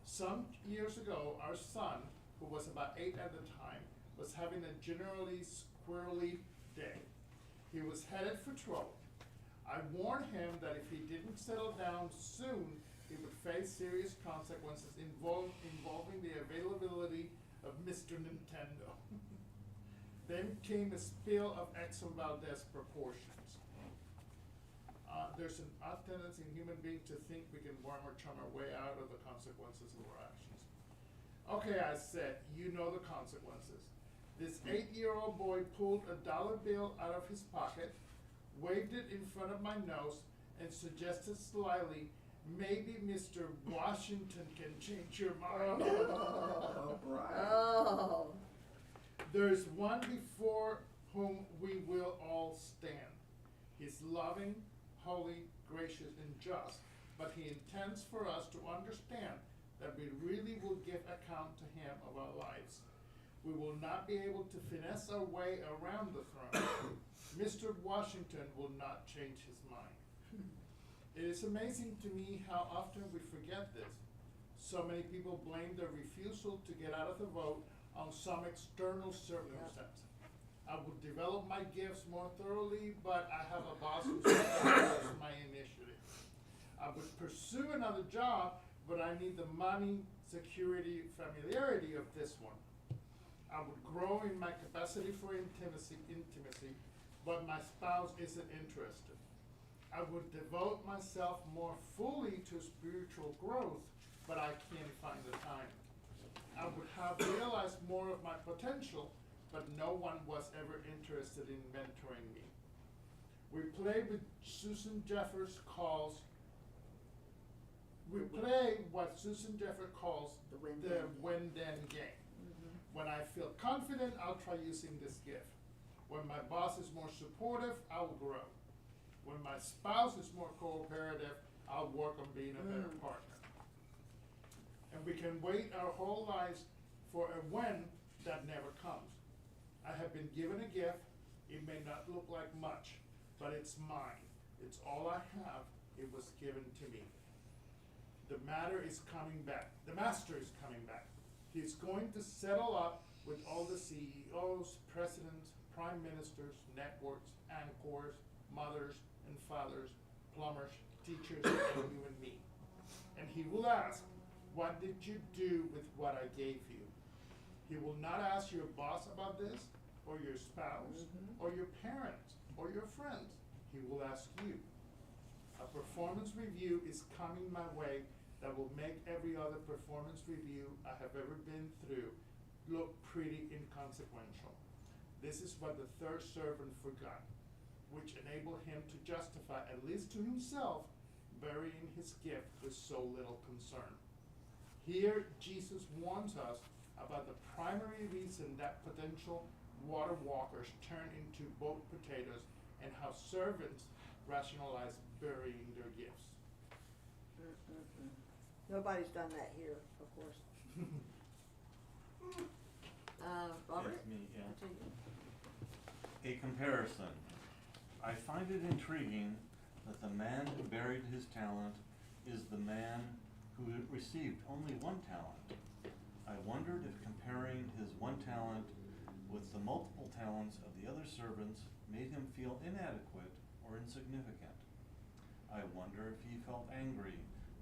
Some years ago, our son, who was about 8 at the time, was having a generally squirrely day. He was headed for trouble. I warned him that if he didn't settle down soon, he would face serious consequences involving the availability of Mr. Nintendo. Then came a spill of Exxon Valdez proportions. There's an odd tendency in human beings to think we can worm or charm our way out of the consequences of our actions. Okay, I said, you know the consequences. This 8-year-old boy pulled a dollar bill out of his pocket, waved it in front of my nose, and suggested slyly, maybe Mr. Washington can change your mind. Oh. There is one before whom we will all stand. His loving, holy, gracious, and just, but he intends for us to understand that we really will give account to him of our lives. We will not be able to finesse our way around the throne. Mr. Washington will not change his mind. It is amazing to me how often we forget this. So many people blame their refusal to get out of the vote on some external circumstance. I would develop my gifts more thoroughly, but I have a boss who supports my initiative. I would pursue another job, but I need the money, security, familiarity of this one. I would grow in my capacity for intimacy, but my spouse isn't interested. I would devote myself more fully to spiritual growth, but I can't find the time. I would have realized more of my potential, but no one was ever interested in mentoring me. We play what Susan Jeffers calls The win-then the game. win-then game. When I feel confident, I'll try using this gift. When my boss is more supportive, I'll grow. When my spouse is more cooperative, I'll work on being a better partner. And we can wait our whole lives for a when that never comes. I have been given a gift. It may not look like much, but it's mine. It's all I have. It was given to me. The master is coming back. He's going to settle up with all the CEOs, presidents, prime ministers, networks, anchors, mothers and fathers, plumbers, teachers, and you and me. And he will ask, what did you do with what I gave you? He will not ask your boss about this, or your spouse, or your parents, or your friends. He will ask you. A performance review is coming my way that will make every other performance review I have ever been through look pretty inconsequential. This is what the third servant forgot, which enabled him to justify, at least to himself, burying his gift with so little concern. Here, Jesus warns us about the primary reason that potential water walkers turn into boat potatoes and how servants rationalize burying their gifts. Nobody's done that here, of course. Robert? It's me, yeah. To you. A comparison. I find it intriguing that the man who buried his talent is the man who received only one talent. I wondered if comparing his one talent with the multiple talents of the other servants made him feel inadequate or insignificant. I wonder if he felt angry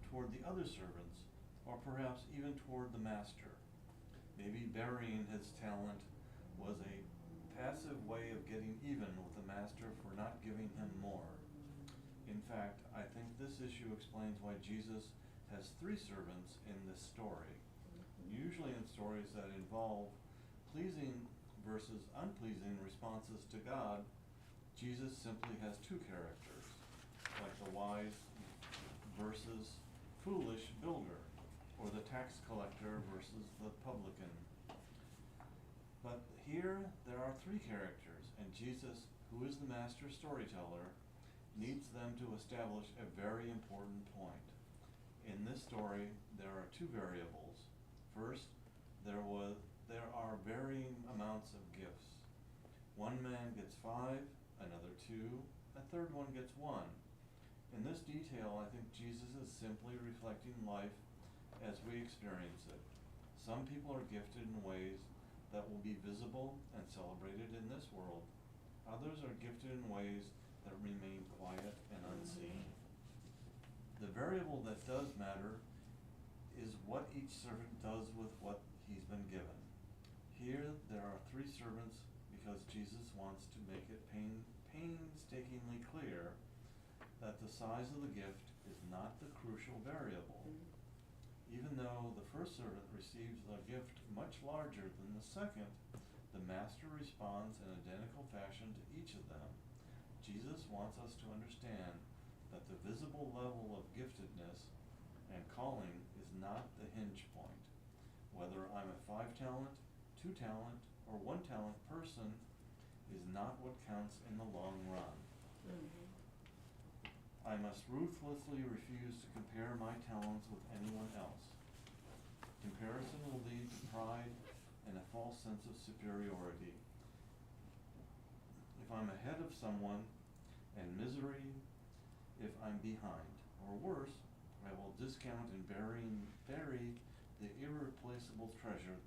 toward the other servants, or perhaps even toward the master. Maybe burying his talent was a passive way of getting even with the master for not giving him more. In fact, I think this issue explains why Jesus has three servants in this story. Usually in stories that involve pleasing versus unpleasing responses to God, Jesus simply has two characters, like the wise versus foolish builder, or the tax collector versus the publican. But here there are three characters, and Jesus, who is the master storyteller, needs them to establish a very important point. In this story, there are two variables. First, there are varying amounts of gifts. One man gets 5, another 2, a third one gets 1. In this detail, I think Jesus is simply reflecting life as we experience it. Some people are gifted in ways that will be visible and celebrated in this world. Others are gifted in ways that remain quiet and unseen. The variable that does matter is what each servant does with what he's been given. Here there are 3 servants because Jesus wants to make it painstakingly clear that the size of the gift is not the crucial variable. Even though the first servant receives a gift much larger than the second, the master responds in identical fashion to each of them. Jesus wants us to understand that the visible level of giftedness and calling is not the hinge point. Whether I'm a 5-talent, 2-talent, or 1-talent person is not what counts in the long run. I must ruthlessly refuse to compare my talents with anyone else. Comparison will lead to pride and a false sense of superiority. If I'm ahead of someone, and misery if I'm behind, or worse, I will discount and bury the irreplaceable treasure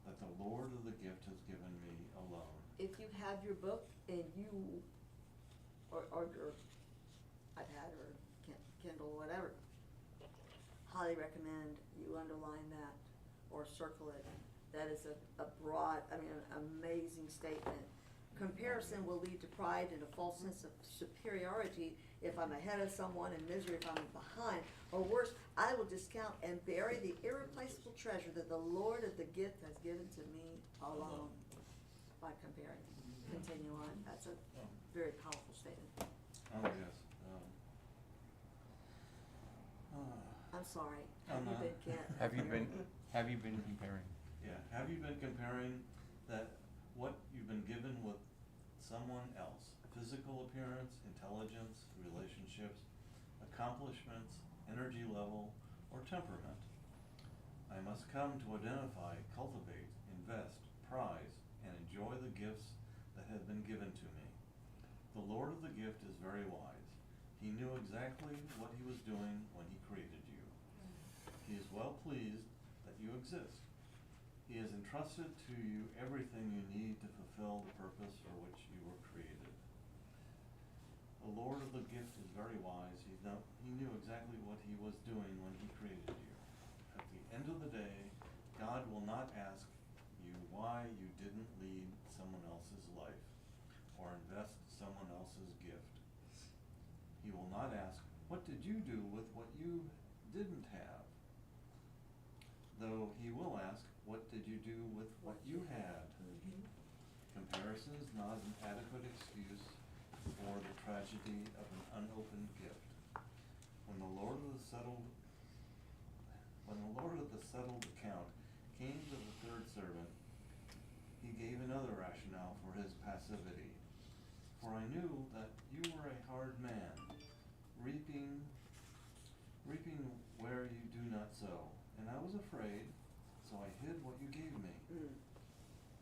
that the Lord of the gift has given me alone. If you have your book and you, or your iPad or Kindle, whatever, highly recommend you underline that or circle it. That is a broad, I mean, an amazing statement. Comparison will lead to pride and a false sense of superiority if I'm ahead of someone, and misery if I'm behind. Or worse, I will discount and bury the irreplaceable treasure that the Lord of the gift has given to me alone. By comparing. Continue on. That's a very powerful statement. Oh, yes. I'm sorry. I'm not. Have you been comparing? Yeah, have you been comparing that what you've been given with someone else? Physical appearance, intelligence, relationships, accomplishments, energy level, or temperament? I must come to identify, cultivate, invest, prize, and enjoy the gifts that have been given to me. The Lord of the gift is very wise. He knew exactly what he was doing when he created you. He is well pleased that you exist. He has entrusted to you everything you need to fulfill the purpose for which you were created. The Lord of the gift is very wise. He knew exactly what he was doing when he created you. At the end of the day, God will not ask you why you didn't lead someone else's life or invest someone else's gift. He will not ask, what did you do with what you didn't have? Though he will ask, what did you do with what you had? Comparison is not an adequate excuse for the tragedy of an unopened gift. When the Lord of the settled account came to the third servant, he gave another rationale for his passivity. For I knew that you were a hard man, reaping where you do not sow. And I was afraid, so I hid what you gave me.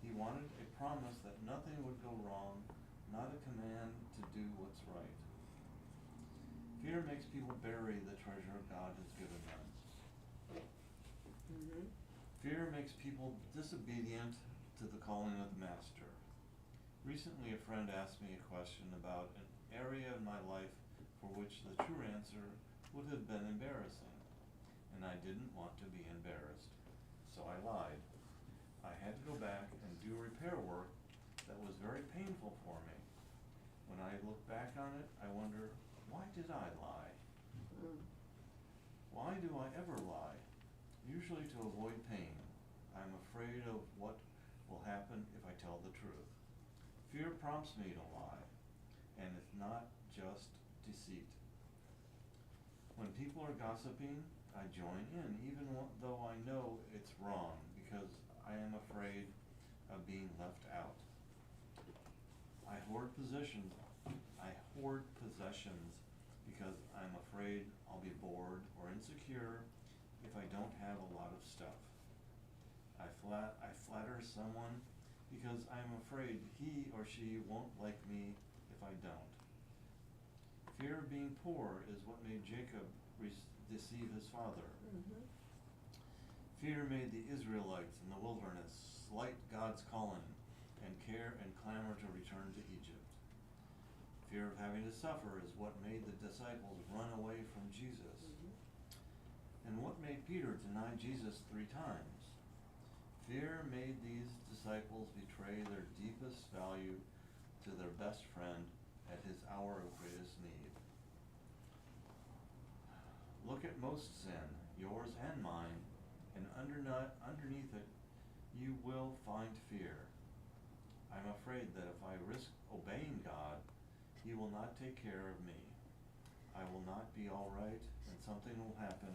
He wanted a promise that nothing would go wrong, not a command to do what's right. Fear makes people bury the treasure God has given them. Fear makes people disobedient to the calling of the Master. Recently, a friend asked me a question about an area in my life for which the true answer would have been embarrassing, and I didn't want to be embarrassed, so I lied. I had to go back and do repair work that was very painful for me. When I look back on it, I wonder, why did I lie? Why do I ever lie? Usually to avoid pain. I'm afraid of what will happen if I tell the truth. Fear prompts me to lie, and it's not just deceit. When people are gossiping, I join in, even though I know it's wrong, because I am afraid of being left out. I hoard possessions because I'm afraid I'll be bored or insecure if I don't have a lot of stuff. I flatter someone because I'm afraid he or she won't like me if I don't. Fear of being poor is what made Jacob deceive his father. Fear made the Israelites in the wilderness slight God's calling and care and clamor to return to Egypt. Fear of having to suffer is what made the disciples run away from Jesus. And what made Peter deny Jesus 3 times? Fear made these disciples betray their deepest value to their best friend at his hour of greatest need. Look at most sin, yours and mine, and underneath it you will find fear. I'm afraid that if I risk obeying God, he will not take care of me. I will not be all right, and something will happen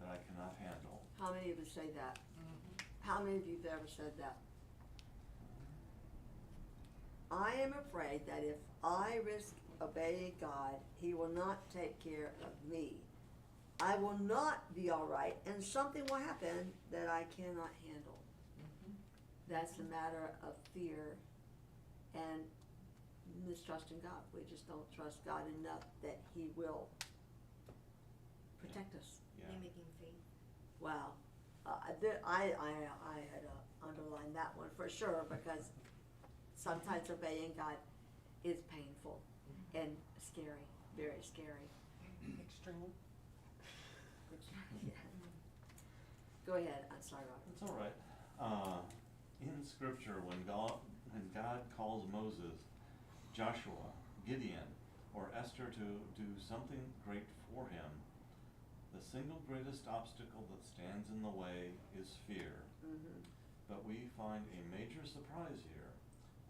that I cannot handle. How many of us say that? How many of you have ever said that? I am afraid that if I risk obeying God, He will not take care of me. I will not be all right, and something will happen that I cannot handle. That's a matter of fear and mistrust in God. We just don't trust God enough that He will protect us. Yeah. Mimicking faith. Wow. I had underlined that one for sure, because sometimes obeying God is painful and scary, very scary. Extremely. Yeah. Go ahead, I'm sorry, Robert. It's all right. In Scripture, when God calls Moses, Joshua, Gideon, or Esther to do something great for him, the single greatest obstacle that stands in the way is fear. Mm-hmm. But we find a major surprise here.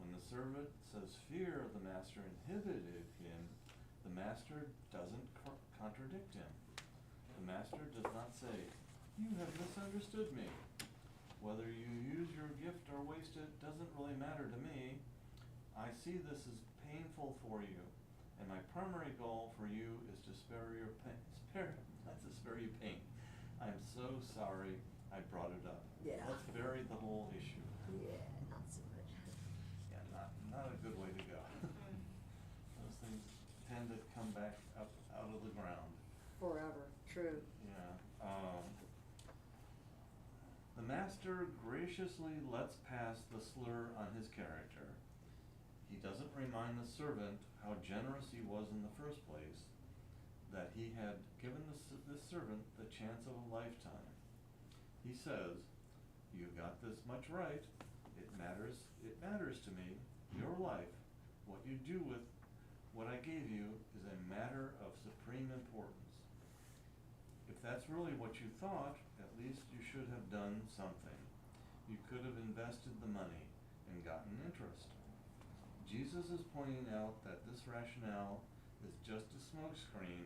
When the servant says fear of the master inhibited him, the master doesn't contradict him. The master does not say, "You have misunderstood me. Whether you use your gift or waste it doesn't really matter to me. I see this as painful for you, and my primary goal for you is to spare you pain. I'm so sorry I brought it up." Yeah. Let's bury the whole issue. Yeah, not so much. Yeah, not a good way to go. Those things tend to come back up out of the ground. Forever, true. Yeah. The master graciously lets pass the slur on his character. He doesn't remind the servant how generous he was in the first place, that he had given this servant the chance of a lifetime. He says, "You got this much right. It matters to me. Your life, what you do with what I gave you, is a matter of supreme importance. If that's really what you thought, at least you should have done something. You could have invested the money and gotten interest." Jesus is pointing out that this rationale is just a smokescreen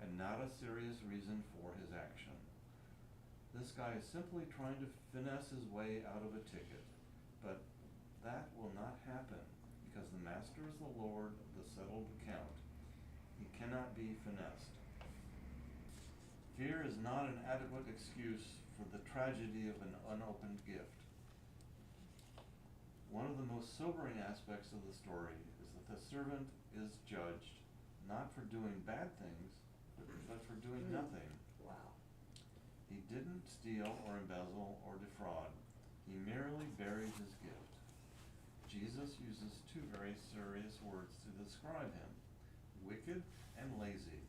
and not a serious reason for his action. This guy is simply trying to finesse his way out of a ticket, but that will not happen because the master is the Lord of the settled account. He cannot be finessed. Fear is not an adequate excuse for the tragedy of an unopened gift. One of the most sobering aspects of the story is that the servant is judged not for doing bad things, but for doing nothing. Wow. He didn't steal or embezzle or defraud. He merely buried his gift. Jesus uses two very serious words to describe him: wicked and lazy.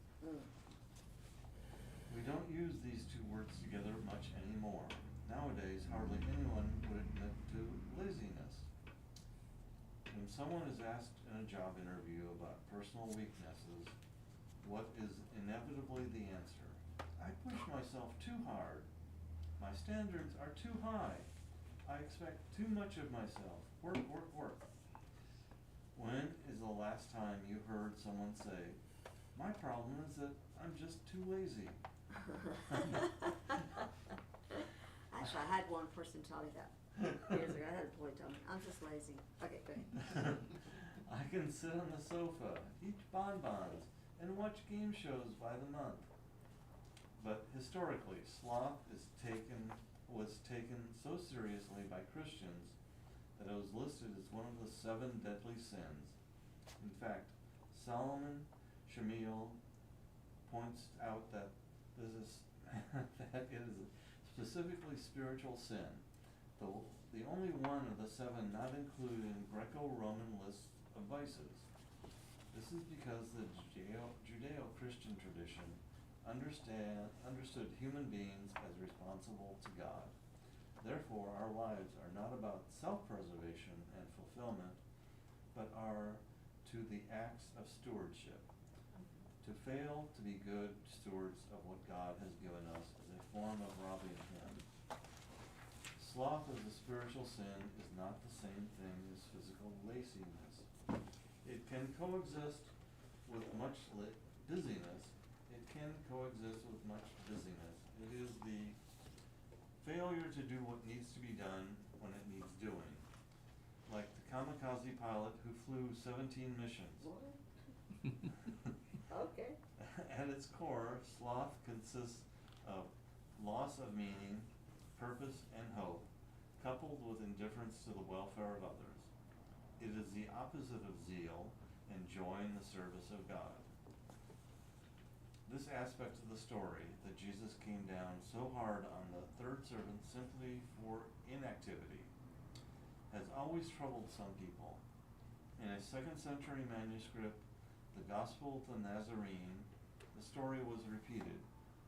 We don't use these two words together much anymore. Nowadays, hardly anyone would admit to laziness. When someone is asked in a job interview about personal weaknesses, what is inevitably the answer? "I push myself too hard. My standards are too high. I expect too much of myself. Work, work, work." When is the last time you heard someone say, "My problem is that I'm just too lazy"? Actually, I had one person tell me that years ago. I had an employee tell me, "I'm just lazy." Okay, go ahead. "I can sit on the sofa, eat bonbons, and watch game shows by the month." But historically, sloth was taken so seriously by Christians that it was listed as one of the 7 deadly sins. In fact, Solomon Shemiel points out that this is that it is a specifically spiritual sin, the only one of the 7 not included in Greco-Roman lists of vices. This is because the Judeo-Christian tradition understood human beings as responsible to God. Therefore, our lives are not about self-preservation and fulfillment, but are to the acts of stewardship. To fail to be good stewards of what God has given us is a form of robbing Him. Sloth as a spiritual sin is not the same thing as physical laziness. It can coexist with much busyness. It is the failure to do what needs to be done when it needs doing. Like the kamikaze pilot who flew 17 missions. What? Okay. At its core, sloth consists of loss of meaning, purpose, and hope, coupled with indifference to the welfare of others. It is the opposite of zeal and joy in the service of God. This aspect of the story, that Jesus came down so hard on the third servant simply for inactivity, has always troubled some people. In a 2nd century manuscript, the Gospel of the Nazarene, the story was repeated,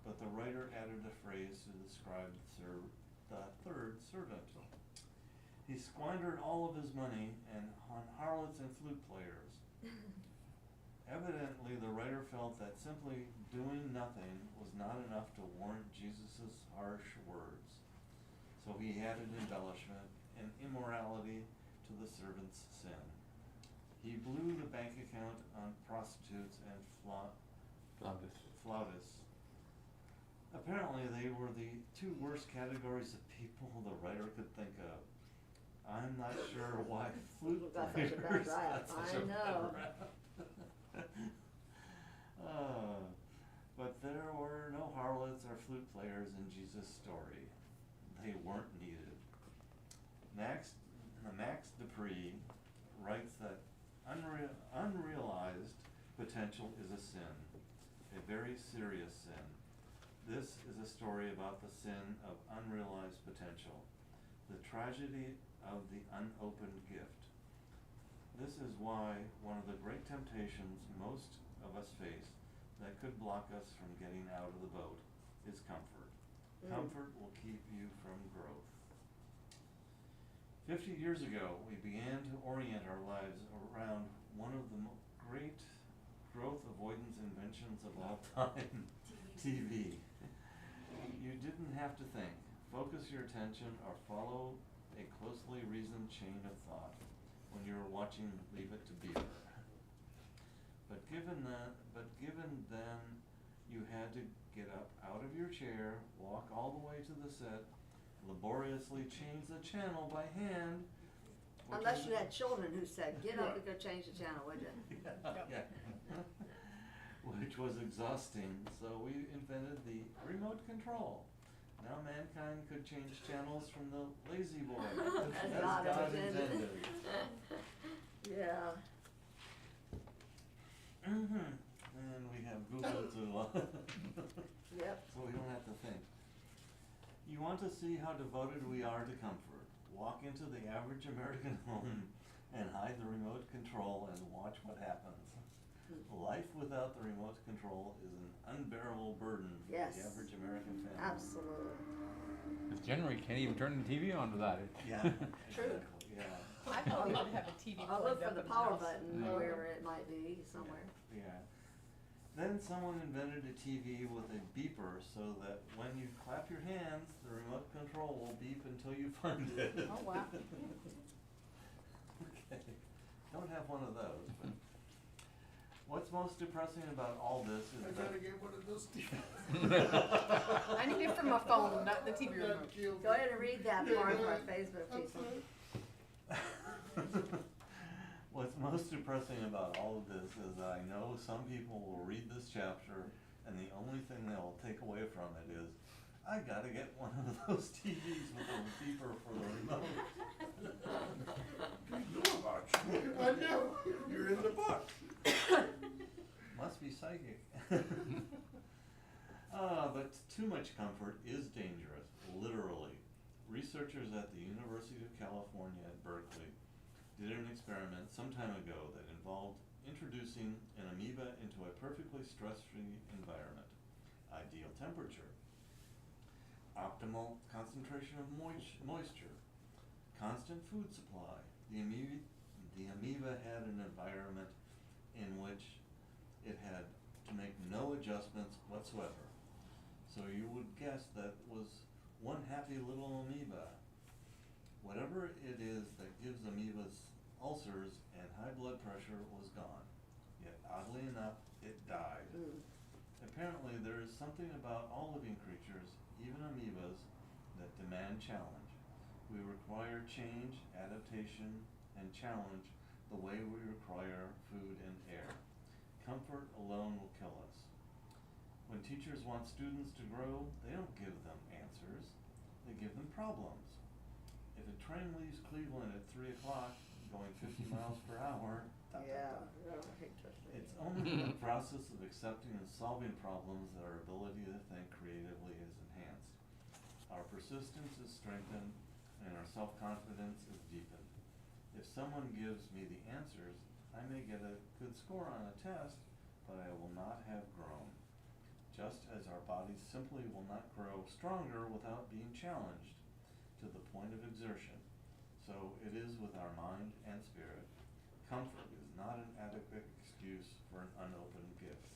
but the writer added a phrase to describe the third servant. He squandered all of his money on harlots and flute players. Evidently, the writer felt that simply doing nothing was not enough to warrant Jesus' harsh words. So he added embellishment and immorality to the servant's sin. He blew the bank account on prostitutes and flautists. Apparently, they were the two worst categories of people the writer could think of. I'm not sure why flute Got players such a bad rap. got such I a bad know. rap. But there were no harlots or flute players in Jesus' story. They weren't needed. Max Dupree writes that unrealized potential is a sin, a very serious sin. This is a story about the sin of unrealized potential, the tragedy of the unopened gift. This is why one of the great temptations most of us face that could block us from getting out of the boat is comfort. Comfort will keep you from growth. 50 years ago, we began to orient our lives around one of the great growth avoidance inventions of all time, TV. You didn't have to think, focus your attention, or follow a closely reasoned chain of thought when you were watching Leave It to Beaver. But given then you had to get up out of your chair, walk all the way to the set, laboriously change the channel by hand. Unless you had children who said, get up and go change the channel, would you? Yeah. Which was exhausting, so we invented the remote control. Now mankind could change channels from the lazy boy, As as God God intended. intended. Yeah. And we have Google to, Yep. so we don't have to think. You want to see how devoted we are to comfort? Walk into the average American home and hide the remote control and watch what happens. Life without the remote control is an unbearable burden for Yes. the average American family. Absolutely. Because generally you can't even turn the TV on without it. Yeah. True. Exactly, yeah. I probably would have a TV I'll look plugged for up the in the power house. button, No. wherever it might be, somewhere. Yeah. Then someone invented a TV with a beeper so that when you clap your hands, the remote control will beep until you find it. Oh, wow. Okay. Don't have one of those, but what's most depressing about all this I is that gotta get one of those TVs. I need it from my phone, not the TV remote. Go ahead and read that part of our Facebook people. what's most depressing about all of this is that I know some people will read this chapter and the only thing they'll take away from it is, I gotta get one of those TVs with a beeper for the remote. You know about you. I know. You're in the book. Must be psychic. But too much comfort is dangerous, literally. Researchers at the University of California at Berkeley did an experiment some time ago that involved introducing an amoeba into a perfectly stress-free environment. Ideal temperature, optimal concentration of moisture, constant food supply. The amoeba had an environment in which it had to make no adjustments whatsoever. So you would guess that was one happy little amoeba. Whatever it is that gives amoebas ulcers and high blood pressure was gone. Yet oddly enough, it died. Apparently there is something about all living creatures, even amoebas, that demand challenge. We require change, adaptation, and challenge the way we require food and air. comfort alone will kill us. When teachers want students to grow, they don't give them answers, they give them problems. If a train leaves Cleveland at 3 o'clock, going 50 miles per hour, it's only in the process of accepting and solving problems that our ability to think creatively is enhanced. Our persistence is strengthened and our self-confidence is deepened. If someone gives me the answers, I may get a good score on a test, but I will not have grown. Just as our bodies simply will not grow stronger without being challenged to the point of exertion, so it is with our mind and spirit. Comfort is not an adequate excuse for an unopened gift.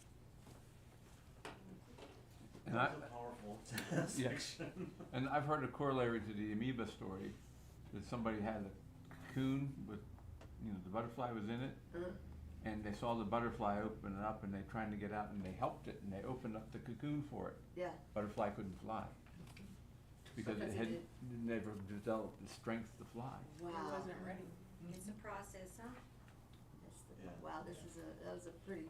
And That's a powerful section. And I've heard a corollary to the amoeba story, that somebody had a cocoon with, the butterfly was in it, and they saw the butterfly open it up, and they tried to get out, and they helped it, and they opened up the cocoon for it. Yeah. Butterfly couldn't fly because it Because it had did- never developed the strength to fly. It Wow. wasn't ready. It's a process, huh? Yeah. Wow, that was a pretty,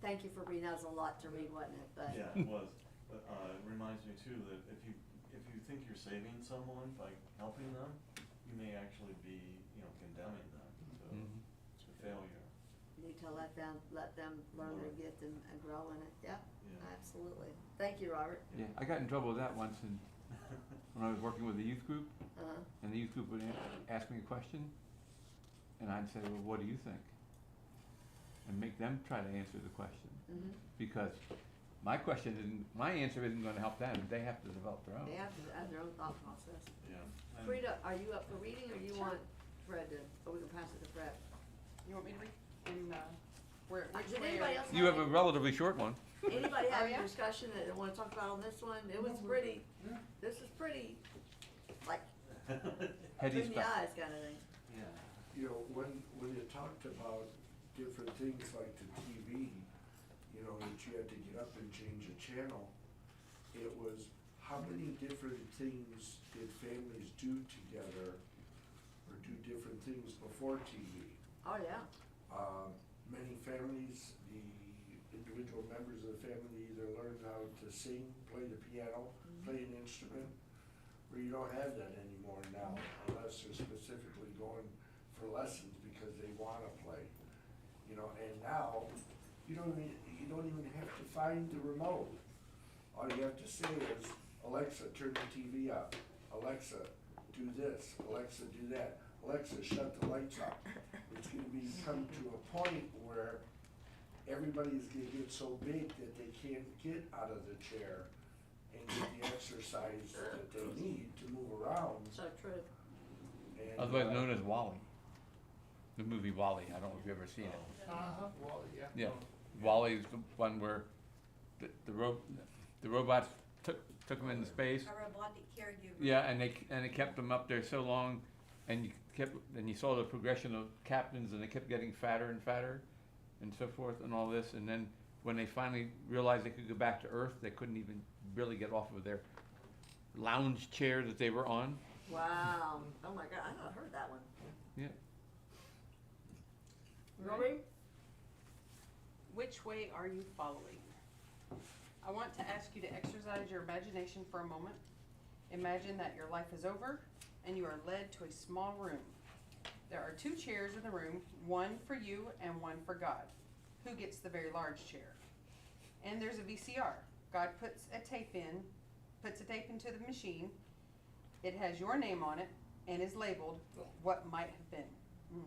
thank you for reading, that was a lot to read, wasn't it? But Yeah, it was. But it reminds me too that if you think you're saving someone by helping them, you may actually be, condemning them to failure. you need to let them learn their gift and grow in it. Yep, Yeah. absolutely. Thank you, Robert. Yeah, I got in trouble with that once, and when I was working with the youth group, and the youth group would ask me a question, and I'd say, well, what do you think? And make them try to answer the question, because my answer isn't gonna help them, they have to develop their own. They have to have their own thought process. Yeah. And Frida, are you up for reading, or you Sure. want Fred to, or we can pass it to Fred? You want me to read? And, where, which Did way anybody are- else You have a relatively short one. Anybody have Oh, any yeah? discussion that they wanna talk about on this one? It was pretty, this is pretty, like, Heady between the stuff. eyes kinda thing. Yeah. When you talked about different things like the TV, that you had to get up and change a channel, it was how many different things did families do together or do different things before TV? Oh, yeah. Many families, the individual members of the family either learned how to sing, play the piano, play an instrument, where you don't have that anymore now, unless they're specifically going for lessons because they wanna play. And now, you don't even have to find the remote. All you have to say is, Alexa, turn the TV up. Alexa, do this. Alexa, do that. Alexa, shut the lights off. It's gonna come to a point where everybody's gonna get so big that they can't get out of the chair and get the exercise that they need to move around. So true. And, Otherwise known as Wall-E. The movie Wall-E, I don't know if you've ever seen it. Well, yeah. Yeah, Wall-E is the one where the robots took them into space. A robotic caregiver. Yeah, and they kept them up there so long, and you saw the progression of captains, and they kept getting fatter and fatter, and so forth, and all this, and then when they finally realized they could go back to Earth, they couldn't even really get off of their lounge chair that they were on. Wow. Oh my God, I not heard that one. Yeah. Robbie? Which way are you following? I want to ask you to exercise your imagination for a moment. Imagine that your life is over and you are led to a small room. There are 2 chairs in the room, one for you and one for God. Who gets the very large chair? And there's a VCR. God puts a tape into the machine. It has your name on it and is labeled what might have been.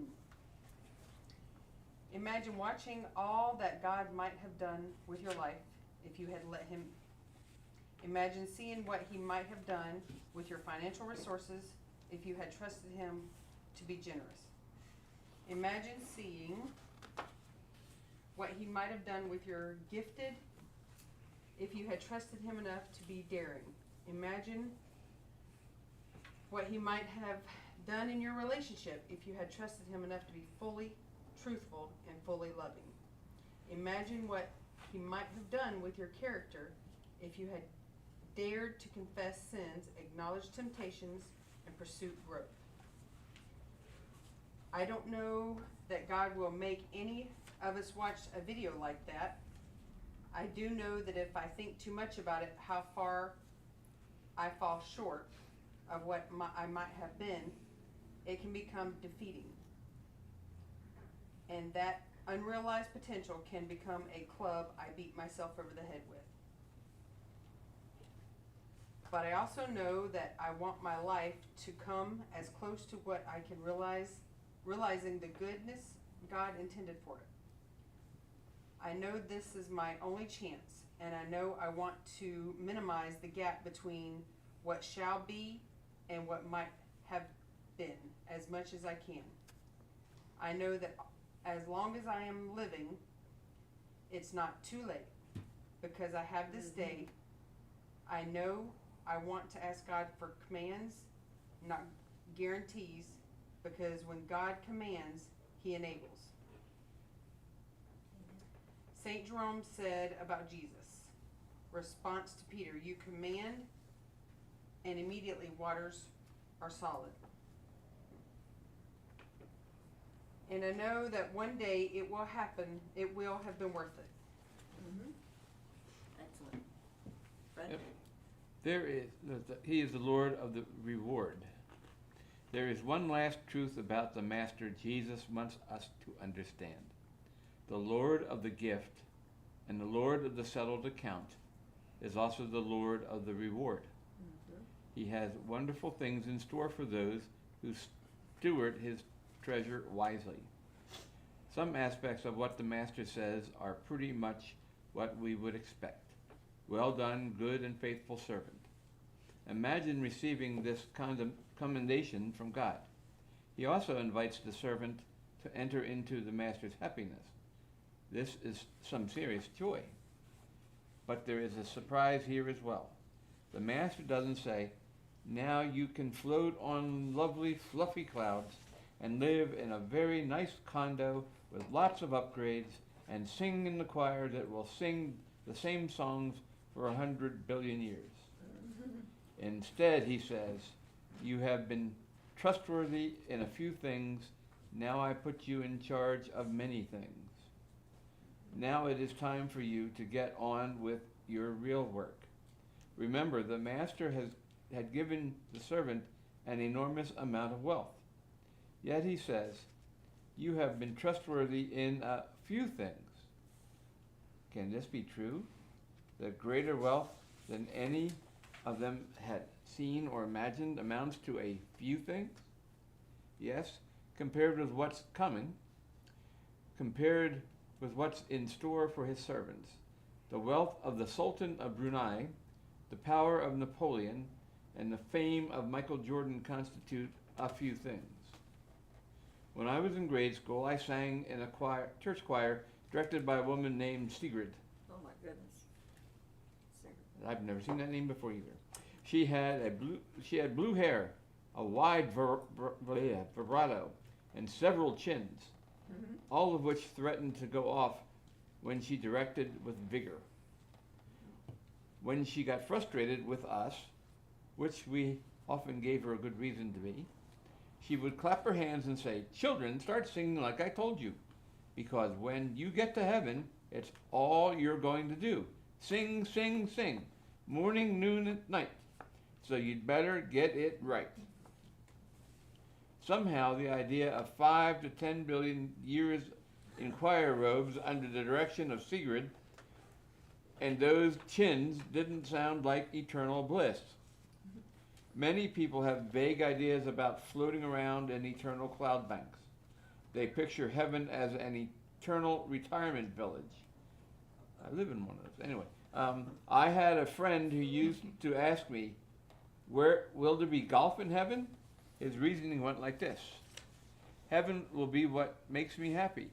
Imagine watching all that God might have done with your life if you had let Him. Imagine seeing what He might have done with your financial resources if you had trusted Him to be generous. Imagine seeing what He might have done with your gifted if you had trusted Him enough to be daring. Imagine what He might have done in your relationship if you had trusted Him enough to be fully truthful and fully loving. Imagine what He might have done with your character if you had dared to confess sins, acknowledge temptations, and pursue growth. I don't know that God will make any of us watched a video like that. I do know that if I think too much about it, how far I fall short of what I might have been, it can become defeating. And that unrealized potential can become a club I beat myself over the head with. But I also know that I want my life to come as close to what I can realizing the goodness God intended for it. I know this is my only chance, and I know I want to minimize the gap between what shall be and what might have been as much as I can. I know that as long as I am living, it's not too late, because I have this day. I know I want to ask God for commands, not guarantees, because when God commands, He enables. St. Jerome said about Jesus, response to Peter, you command, and immediately waters are solid. And I know that one day it will happen, it will have been worth it. Excellent. Fred? Yep. He is the Lord of the reward. There is one last truth about the Master Jesus wants us to understand. The Lord of the gift and the Lord of the settled account is also the Lord of the reward. He has wonderful things in store for those who steward his treasure wisely. Some aspects of what the Master says are pretty much what we would expect. Well done, good and faithful servant. Imagine receiving this commendation from God. He also invites the servant to enter into the Master's happiness. This is some serious joy. But there is a surprise here as well. The Master doesn't say, now you can float on lovely fluffy clouds and live in a very nice condo with lots of upgrades and sing in the choir that will sing the same songs for 100 billion years. Instead, he says, you have been trustworthy in a few things. Now I put you in charge of many things. Now it is time for you to get on with your real work. Remember, the Master had given the servant an enormous amount of wealth. Yet he says, you have been trustworthy in a few things. Can this be true? That greater wealth than any of them had seen or imagined amounts to a few things? Yes, compared with what's coming, compared with what's in store for his servants. The wealth of the Sultan of Brunei, the power of Napoleon, and the fame of Michael Jordan constitute a few things. When I was in grade school, I sang in a church choir directed by a woman named Sigrid. Oh my goodness. I've never seen that name before either. She had blue hair, a wide vibrato, and several chins, all of which threatened to go off when she directed with vigor. When she got frustrated with us, which we often gave her a good reason to be, she would clap her hands and say, children, start singing like I told you, because when you get to heaven, it's all you're going to do. Sing, sing, sing, morning, noon, and night. So you'd better get it right. Somehow the idea of 5 to 10 billion years in choir robes under the direction of Sigrid and those chins didn't sound like eternal bliss. Many people have vague ideas about floating around in eternal cloud banks. They picture heaven as an eternal retirement village. I live in one of those. Anyway, I had a friend who used to ask me, will there be golf in heaven? His reasoning went like this. Heaven will be what makes me happy.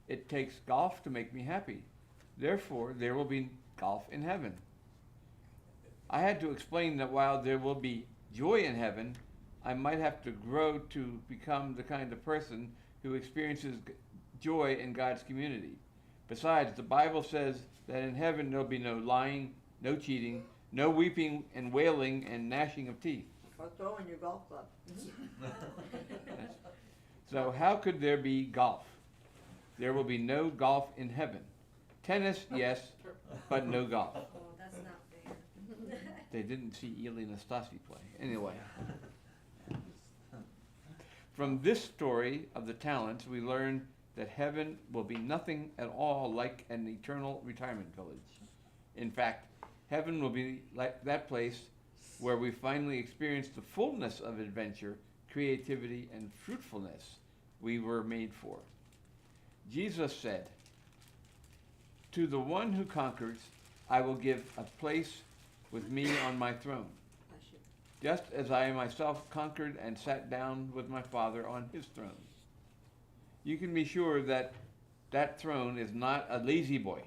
It takes golf to make me happy. Therefore, there will be golf in heaven. I had to explain that while there will be joy in heaven, I might have to grow to become the kind of person who experiences joy in God's community. Besides, the Bible says that in heaven there'll be no lying, no cheating, no weeping and wailing and gnashing of teeth. Or throwing your golf club. So how could there be golf? There will be no golf in heaven. Tennis, yes, but no golf. Oh, that's not fair. They didn't see Eli Nastasi play. Anyway. From this story of the talents, we learn that heaven will be nothing at all like an eternal retirement village. In fact, heaven will be like that place where we finally experience the fullness of adventure, creativity, and fruitfulness we were made for. Jesus said, "To the one who conquers, I will give a place with me on my throne, just as I myself conquered and sat down with my Father on his throne." You can be sure that that throne is not a lazy boy.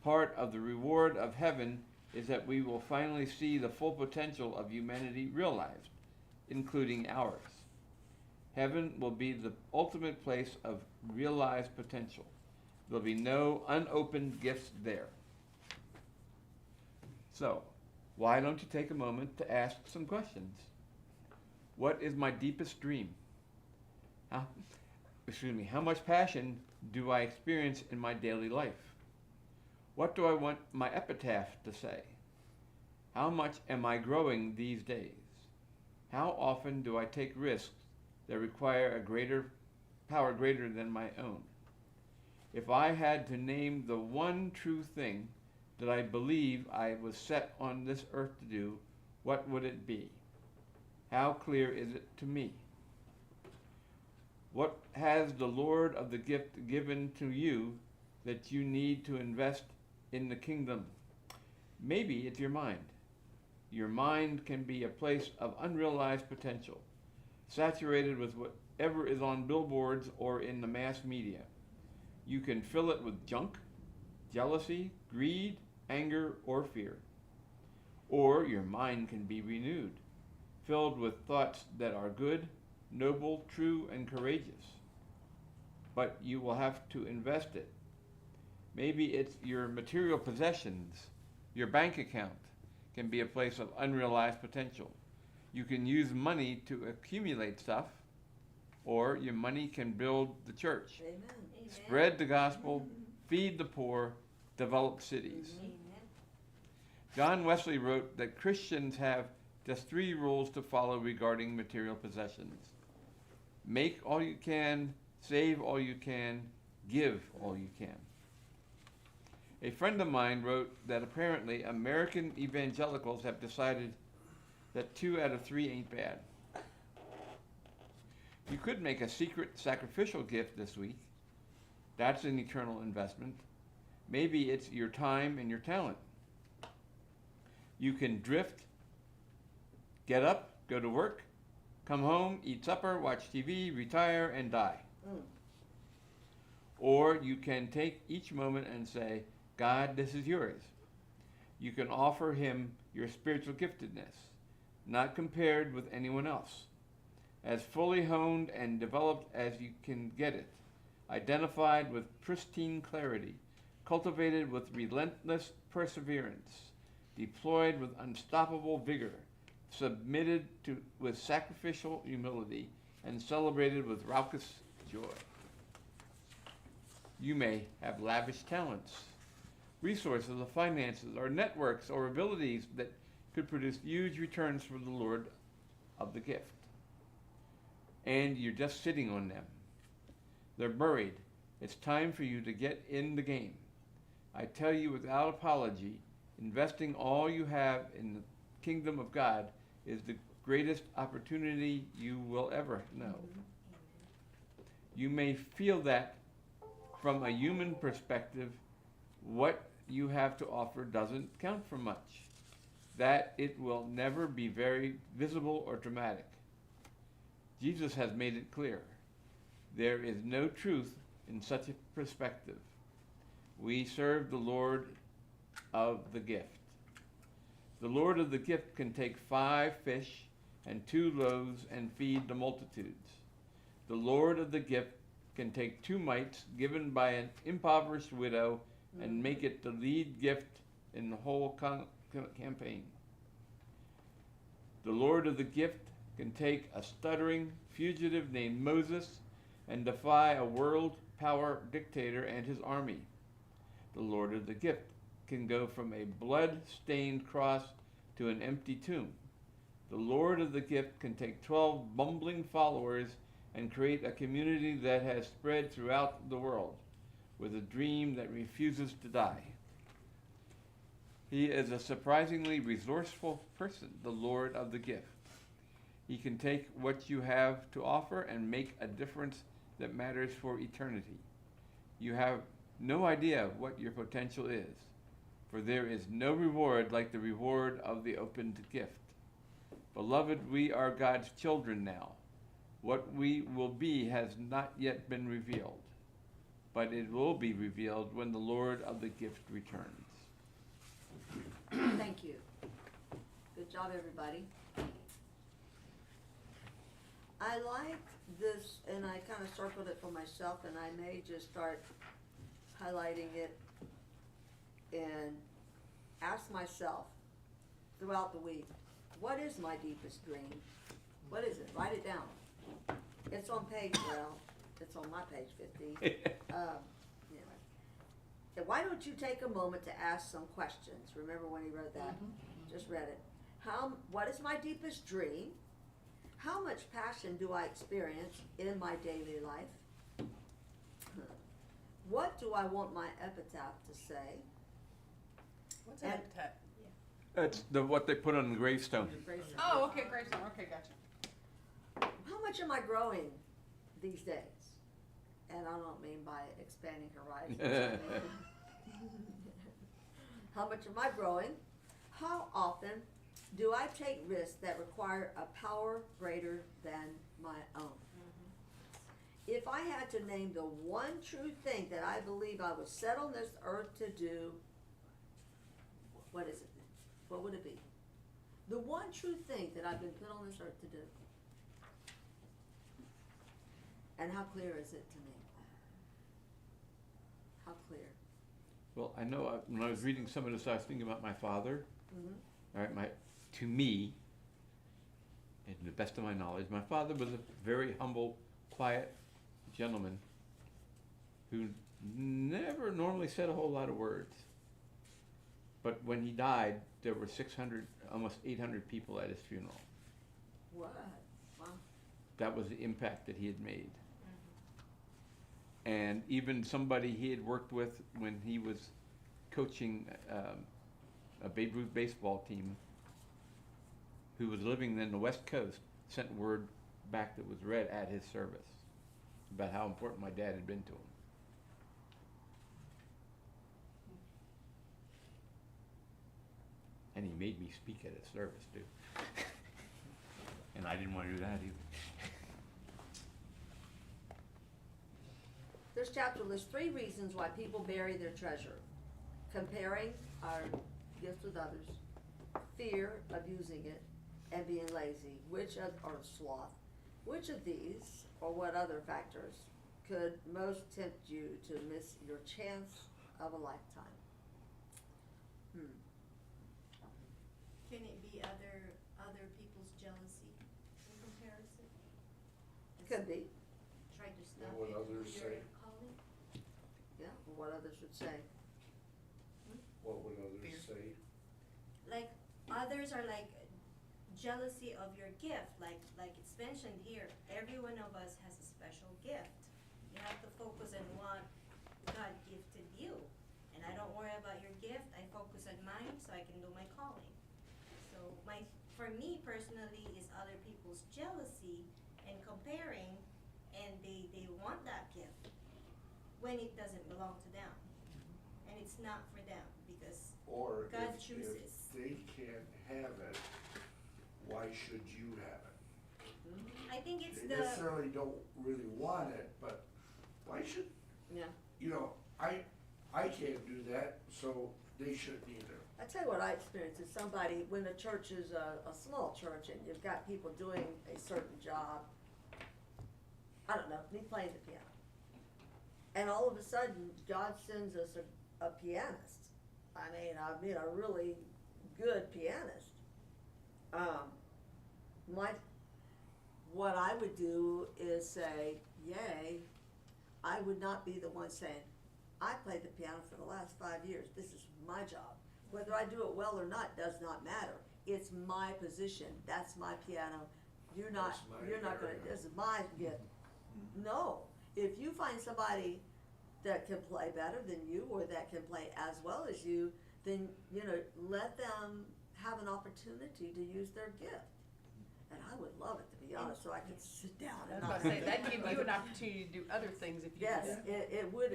Part of the reward of heaven is that we will finally see the full potential of humanity realized, including ours. Heaven will be the ultimate place of realized potential. There'll be no unopened gifts there. So, why don't you take a moment to ask some questions? What is my deepest dream? How much passion do I experience in my daily life? What do I want my epitaph to say? How much am I growing these days? How often do I take risks that require a power greater than my own? If I had to name the one true thing that I believe I was set on this earth to do, what would it be? How clear is it to me? What has the Lord of the gift given to you that you need to invest in the kingdom? Maybe it's your mind. Your mind can be a place of unrealized potential, saturated with whatever is on billboards or in the mass media. You can fill it with junk, jealousy, greed, anger, or fear. Or your mind can be renewed, filled with thoughts that are good, noble, true, and courageous. But you will have to invest it. Maybe it's your material possessions. Your bank account can be a place of unrealized potential. You can use money to accumulate stuff, or your money can build the church, Amen. spread the gospel, feed the poor, develop cities. Amen. John Wesley wrote that Christians have just 3 rules to follow regarding material possessions. Make all you can, save all you can, give all you can. A friend of mine wrote that apparently American evangelicals have decided that 2 out of 3 ain't bad. You could make a secret sacrificial gift this week. That's an eternal investment. Maybe it's your time and your talent. You can drift, get up, go to work, come home, eat supper, watch TV, retire, and die. Or you can take each moment and say, God, this is yours. You can offer him your spiritual giftedness, not compared with anyone else, as fully honed and developed as you can get it, identified with pristine clarity, cultivated with relentless perseverance, deployed with unstoppable vigor, submitted to with sacrificial humility, and celebrated with raucous joy. You may have lavish talents, resources or finances or networks or abilities that could produce huge returns for the Lord of the gift. And you're just sitting on them. They're buried. It's time for you to get in the game. I tell you without apology, investing all you have in the kingdom of God is the greatest opportunity you will ever know. You may feel that from a human perspective, what you have to offer doesn't count for much, that it will never be very visible or dramatic. Jesus has made it clear. There is no truth in such a perspective. We serve the Lord of the gift. The Lord of the gift can take 5 fish and 2 loaves and feed the multitudes. The Lord of the gift can take 2 mites given by an impoverished widow and make it the lead gift in the whole campaign. The Lord of the gift can take a stuttering fugitive named Moses and defy a world power dictator and his army. The Lord of the gift can go from a blood-stained cross to an empty tomb. The Lord of the gift can take 12 bumbling followers and create a community that has spread throughout the world with a dream that refuses to die. He is a surprisingly resourceful person, the Lord of the gift. He can take what you have to offer and make a difference that matters for eternity. You have no idea what your potential is, for there is no reward like the reward of the opened gift. Beloved, we are God's children now. What we will be has not yet been revealed, but it will be revealed when the Lord of the gift returns. Thank you. Good job, everybody. I like this, and I kind of circled it for myself, and I may just start highlighting it and ask myself throughout the week, what is my deepest dream? What is it? Write it down. It's on page, well, it's on my page 15. Anyway. And why don't you take a moment to ask some questions? Remember when he wrote that? Just read it. What is my deepest dream? How much passion do I experience in my daily life? What do I want my epitaph to say? What's an epitaph? That's what they put on the gravestone. Oh, okay, gravestone. Okay, gotcha. How much am I growing these days? And I don't mean by expanding horizons. I mean, how much am I growing? How often do I take risks that require a power greater than my own? If I had to name the one true thing that I believe I was set on this earth to do, what is it? What would it be? The one true thing that I've been put on this earth to do. And how clear is it to me? How clear? Well, I know when I was reading some of this, I was thinking about my father. Mm-hmm. All right, to me, and to the best of my knowledge, my father was a very humble, quiet gentleman who never normally said a whole lot of words. But when he died, there were 600, almost 800 people at his funeral. What? Wow. That was the impact that he had made. And even somebody he had worked with when he was coaching a Babe Ruth baseball team, who was living in the West Coast, sent word back that was read at his service about how important my dad had been to him. And he made me speak at his service too. And I didn't want to do that either. This chapter lists 3 reasons why people bury their treasure: comparing our gifts with others, fear of using it, and being lazy, or sloth. Which of these, or what other factors, could most tempt you to miss your chance of a lifetime? Can it be other people's jealousy in comparison? Could be, Try to stop What it would others your say? calling? yeah, or what others would say. What would others Fear. say? Like, others are like jealousy of your gift, like it's mentioned here, every one of us has a special gift. You have to focus on what God gifted you. And I don't worry about your gift, I focus on mine so I can do my calling. So for me personally is other people's jealousy and comparing, and they want that gift when it doesn't belong to them. And it's not for them because Or God if chooses. they can't have it, why should you have it? I think it's They the, necessarily don't really want it, but why should, Yeah. I can't do that, so they shouldn't either. I tell you what I experienced is somebody, when the church is a small church and you've got people doing a certain job, I don't know, me playing the piano. And all of a sudden, God sends us a pianist. I mean a really good pianist. what I would do is say, yay, I would not be the one saying, I played the piano for the last 5 years, this is my job. Whether I do it well or not does not matter. It's my position, that's my piano. You're not gonna, area. this is my gift. No, if you find somebody that can play better than you or that can play as well as you, then, let them have an opportunity to use their gift. And I would love it, to be honest, so I could sit down I and was not. about to say, that'd give you an opportunity to do other things if you Yes, did that. it would,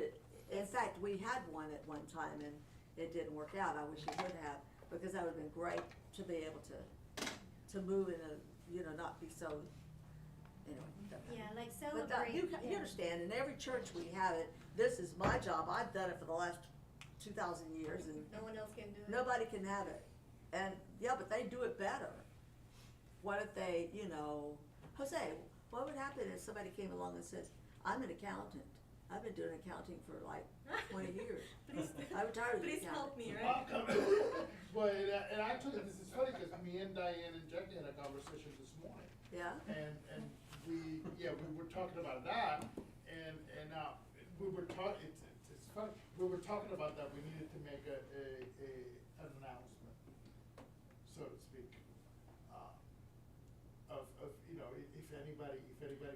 in fact, we had one at one time and it didn't work out, I wish it would have, because that would've been great to be able to move in a, not be so, anyway. Yeah, like But celebrate. you yeah. understand, in every church we have it, this is my job, I've done it for the last 2,000 years and No one else can do it. nobody can have it. And, yeah, but they do it better. What if they, Jose, what would happen if somebody came along and says, I'm an accountant, I've been doing accounting for like 20 years. Please, I retired as an please help accountant. me, right? Well, and actually, this is funny, because me and Diane and Jackie had a conversation this morning. Yeah? And we were talking about that, and we were talking, it's funny, we were talking about that, we needed to make an announcement, so to speak, of, if anybody.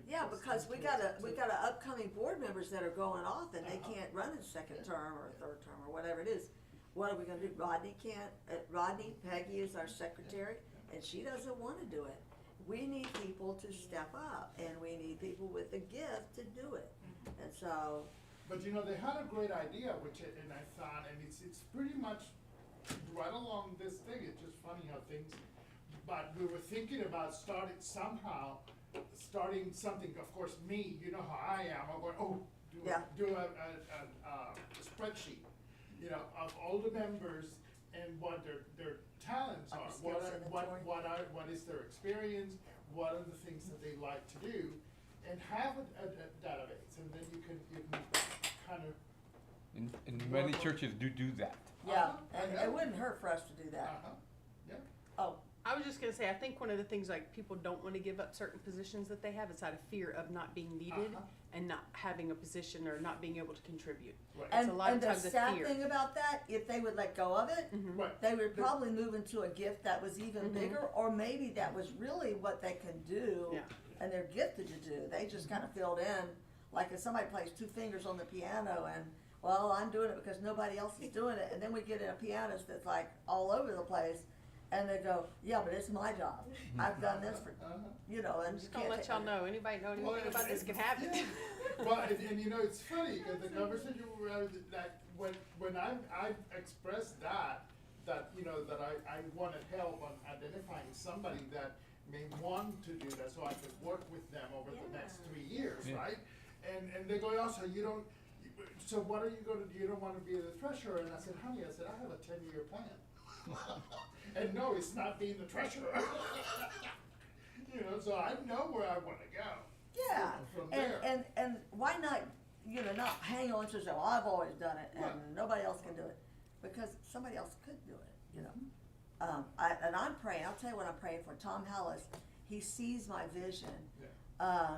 Yeah, was because we interested got a upcoming board members that are going off and they Uh-huh. can't run a second term or a third term or whatever it is. What are we gonna do? Rodney can't, Peggy is our secretary, and she doesn't wanna do it. We need people to step up, and we need people with a gift to do it. And so, But they had a great idea, and I thought, and it's pretty much right along this thing, it's just funny how things, but we were thinking about starting something, of course, me, you know how I am, I'm going, Yeah. do a spreadsheet, of all the members and what their talents Like a are, skills inventory. what is their experience, what are the things that they like to do, and have a database, and then you can kind of, And many churches do that. yeah, Uh-huh. and it wouldn't hurt for us to do that. yeah. Oh, I was just gonna say, I think one of the things like people don't wanna give up certain positions that they have is out of fear of not being needed Uh-huh. and not having a position or not being able to contribute. Right. It's a lot of and the times a sad fear. thing about that, if they would let go of it, Mhm. Right. they would probably move into a gift that was even Mhm. bigger, or maybe that was really what they can do Yeah. and they're gifted to do. They just kind of filled in, like if somebody plays 2 fingers on the piano and, well, I'm doing it because nobody else is doing it, and then we get in a pianist that's like all over the place, and they go, yeah, but it's my job. I've done this for, Uh-huh. and I'm you just gonna can't let take y'all it. know, anybody know Well, anything about this can have it. yeah. Well, and it's funny, because the conversation we were having, that when I expressed that I wanted help on identifying somebody that may want to do that, so I could work with them over the Yeah. next 3 years, Yeah. right? And they go, oh, so what are you gonna do, you don't wanna be the treasurer? And I said, honey, I have a 10-year plan. And no, it's not being the treasurer. So I know where I wanna go. Yeah, From and, there. and why not, not hang on to, well, I've always done it and Right. nobody else can do it, because somebody else could do it, and I'm praying, I'll tell you what I'm praying for, Tom Hallis, he sees my vision. Yeah.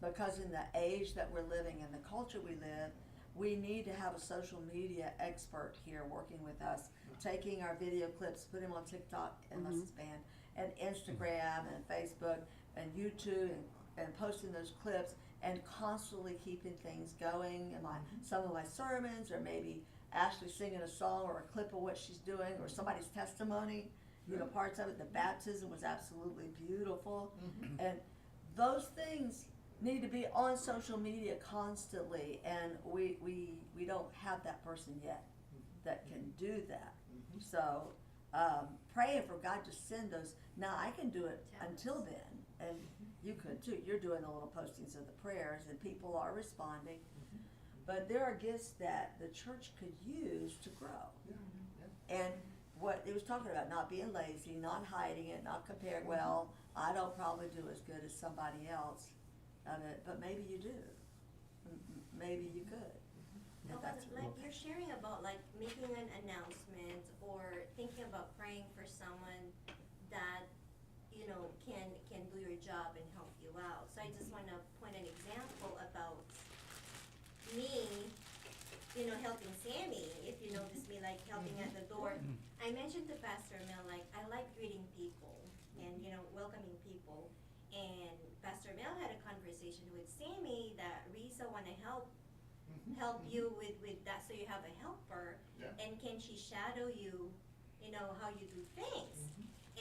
Because in the age that we're living, in the culture we live, we need to have a social media expert here working with us, taking our video clips, putting them on TikTok, unless it's banned, and Instagram and Facebook and YouTube, and posting those clips and constantly keeping things going, and some of my sermons, or maybe Ashley singing a song or a clip of what she's doing, or somebody's testimony, parts of it. The baptism was absolutely beautiful, and those things need to be on social media constantly, and we don't have that person yet that can do that. So, praying for God to send those. Now, I can do it until then, and you could too. You're doing the little postings of the prayers, and people are responding. But there are gifts that the church could use to grow. And what it was talking about, not being lazy, not hiding it, not comparing, well, I don't probably do as good as somebody else of it, but maybe you do. Maybe you could. No, If but that's like you're sharing about like making an announcement or thinking about praying for someone that can do your job and help you out. So I just wanna point an example about me, you know, helping Sammy, if you notice me like helping at the door. I mentioned to Pastor Mel, like, I like greeting people and, you know, welcoming people. And Pastor Mel had a conversation with Sammy that Risa wanna help you with that, so you have a helper. Yeah. And can she shadow you, you know, how you do things?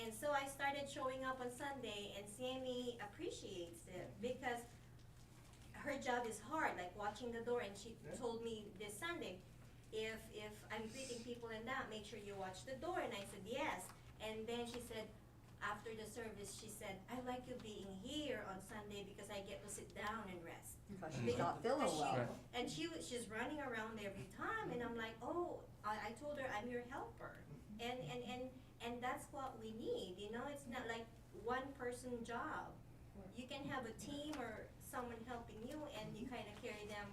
And so I started showing up on Sunday, and Sammy appreciates it because her job is hard, like watching the door. And she Yeah. told me this Sunday, if I'm greeting people and that, make sure you watch the door. And I said yes. And then she said, after the service, she said, I like you being here on Sunday because I get to sit down and rest. Because she's not feeling Because well. Right. And she's running around every time, and I'm like, oh, I told her I'm your helper. And that's what we need, you know, it's not like one person job. You can have a team or someone helping you, and you kinda carry them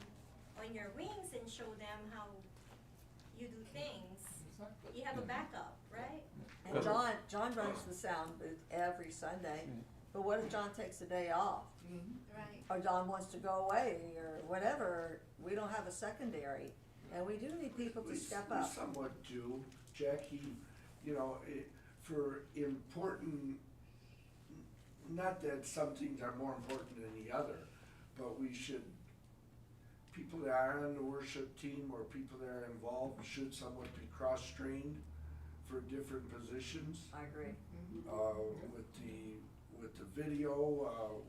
on your wings and show them how you do things. Exactly. You have a backup, right? And John runs the sound booth every Sunday, but what if John takes a day off? Right. Or John wants to go away, or whatever, we don't have a secondary, and we do need people to We step we up. somewhat do, Jackie, you know, for important, not that some things are more important than the other, but we should, people that are on the worship team or people that are involved should somewhat be cross-trained for different positions. I agree. With the video,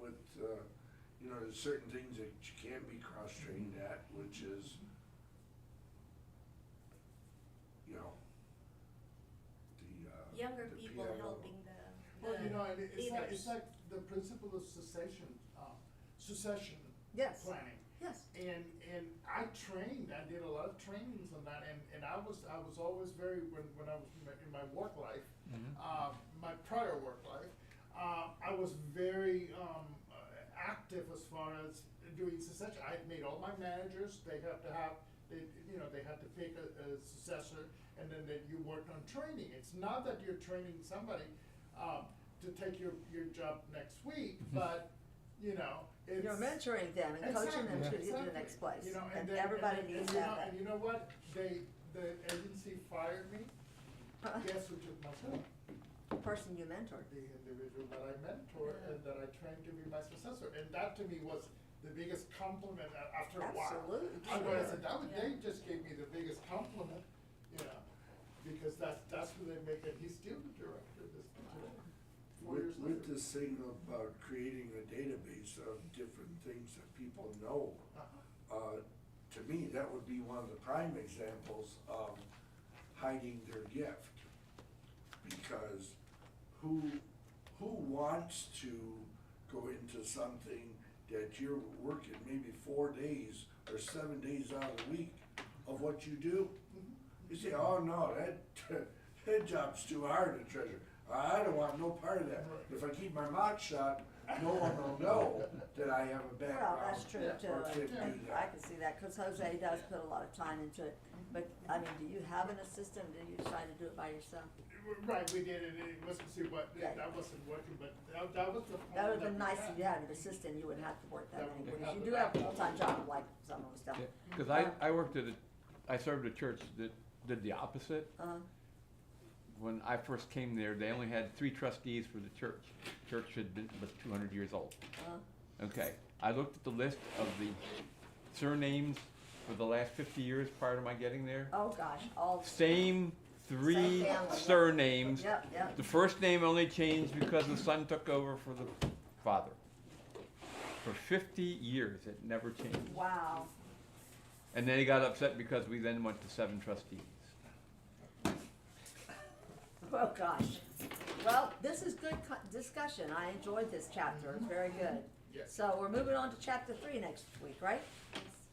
you know, there's certain things that you can't be cross-trained at, which is, you know, Younger the people piano. helping the Well, you know, and it's leaders. like the principle of succession Yes, planning. yes. And I trained, I did a lot of trainings on that, and I was always very, when I was in my work life, my prior work life, I was very, active as far as doing succession. I made all my managers, they had to pick a successor, and then you worked on training. It's not that you're training somebody, to take your job next week, but, you know, it's. You're mentoring them and coaching them to get to the next place, You know, and then- everybody and needs you to know- have that. And you know what, the agency fired me, guess who took my job? The person you mentored. The individual that I mentored and that I trained to be my successor, and that to me was the biggest compliment after a while. Absolutely. I said, they just gave me the biggest compliment, you know, because that's who they make, and he's still the director this today, 4 years later. With this thing about creating a database of different things that people know, to me, that would be one of the prime examples of hiding their gift. Because who wants to go into something that you're working maybe 4 days or 7 days out of the week of what you do? You say, oh no, that job's too hard to treasure. I don't want no part of that. If I keep my mouth shut, no one will know that I have a Well, background. that's true too, or can do and that. I can see that, cause Jose does put a lot of time into it, but, I mean, do you have an assistant, or do you decide to do it by yourself? Right, we did it, it wasn't, see, what, Yeah. that wasn't working, but that was the. That would've been we nice had. if you had an assistant, you wouldn't have to work that That many, would because have you the do have a backup. full-time job, like some of us don't. Because I worked I served a church that did the opposite. When I first came there, they only had 3 trustees for the church. Church had been was 200 years old. Okay, I looked at the list of the surnames for the last 50 years prior to my getting there. Oh, gosh, all, Same 3 Same family. surnames. yep, The first name only changed because the son took over for the father. For 50 years, it never changed. wow. And then he got upset because we then went to 7 trustees. Oh, gosh. Well, this is good discussion, I enjoyed this chapter, it's very good. Yes. So we're moving on to chapter 3 next week, right?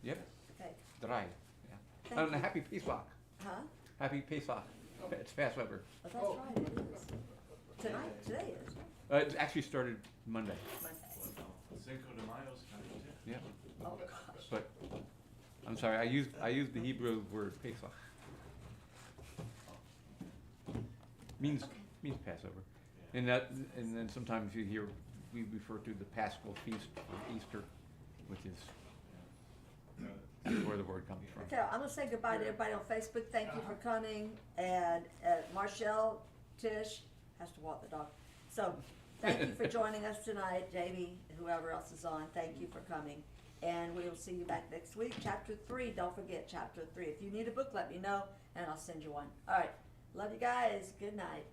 Yep, Okay, drei. Yeah. Thank And you. happy Pesach. huh? Happy Pesach. It's Passover. Oh, that's right, it is. Today is, It actually started Monday. Monday. Cinco de Mayo's coming too. Yeah. Oh, gosh. But I'm sorry, I used the Hebrew word Pesach. Means Passover. And then sometimes you hear we refer to the Paschal Feast of Easter, which is, that's where the word comes from. Okay, I'm gonna say goodbye to everybody on Facebook. Thank you for coming. And Marshall, Tish has to walk the dog. So, thank you for joining us tonight, Jamie, whoever else is on. Thank you for coming. And we will see you back next week. Chapter 3, don't forget Chapter 3. If you need a book, let me know, and I'll send you one. All right, love you guys. Good night.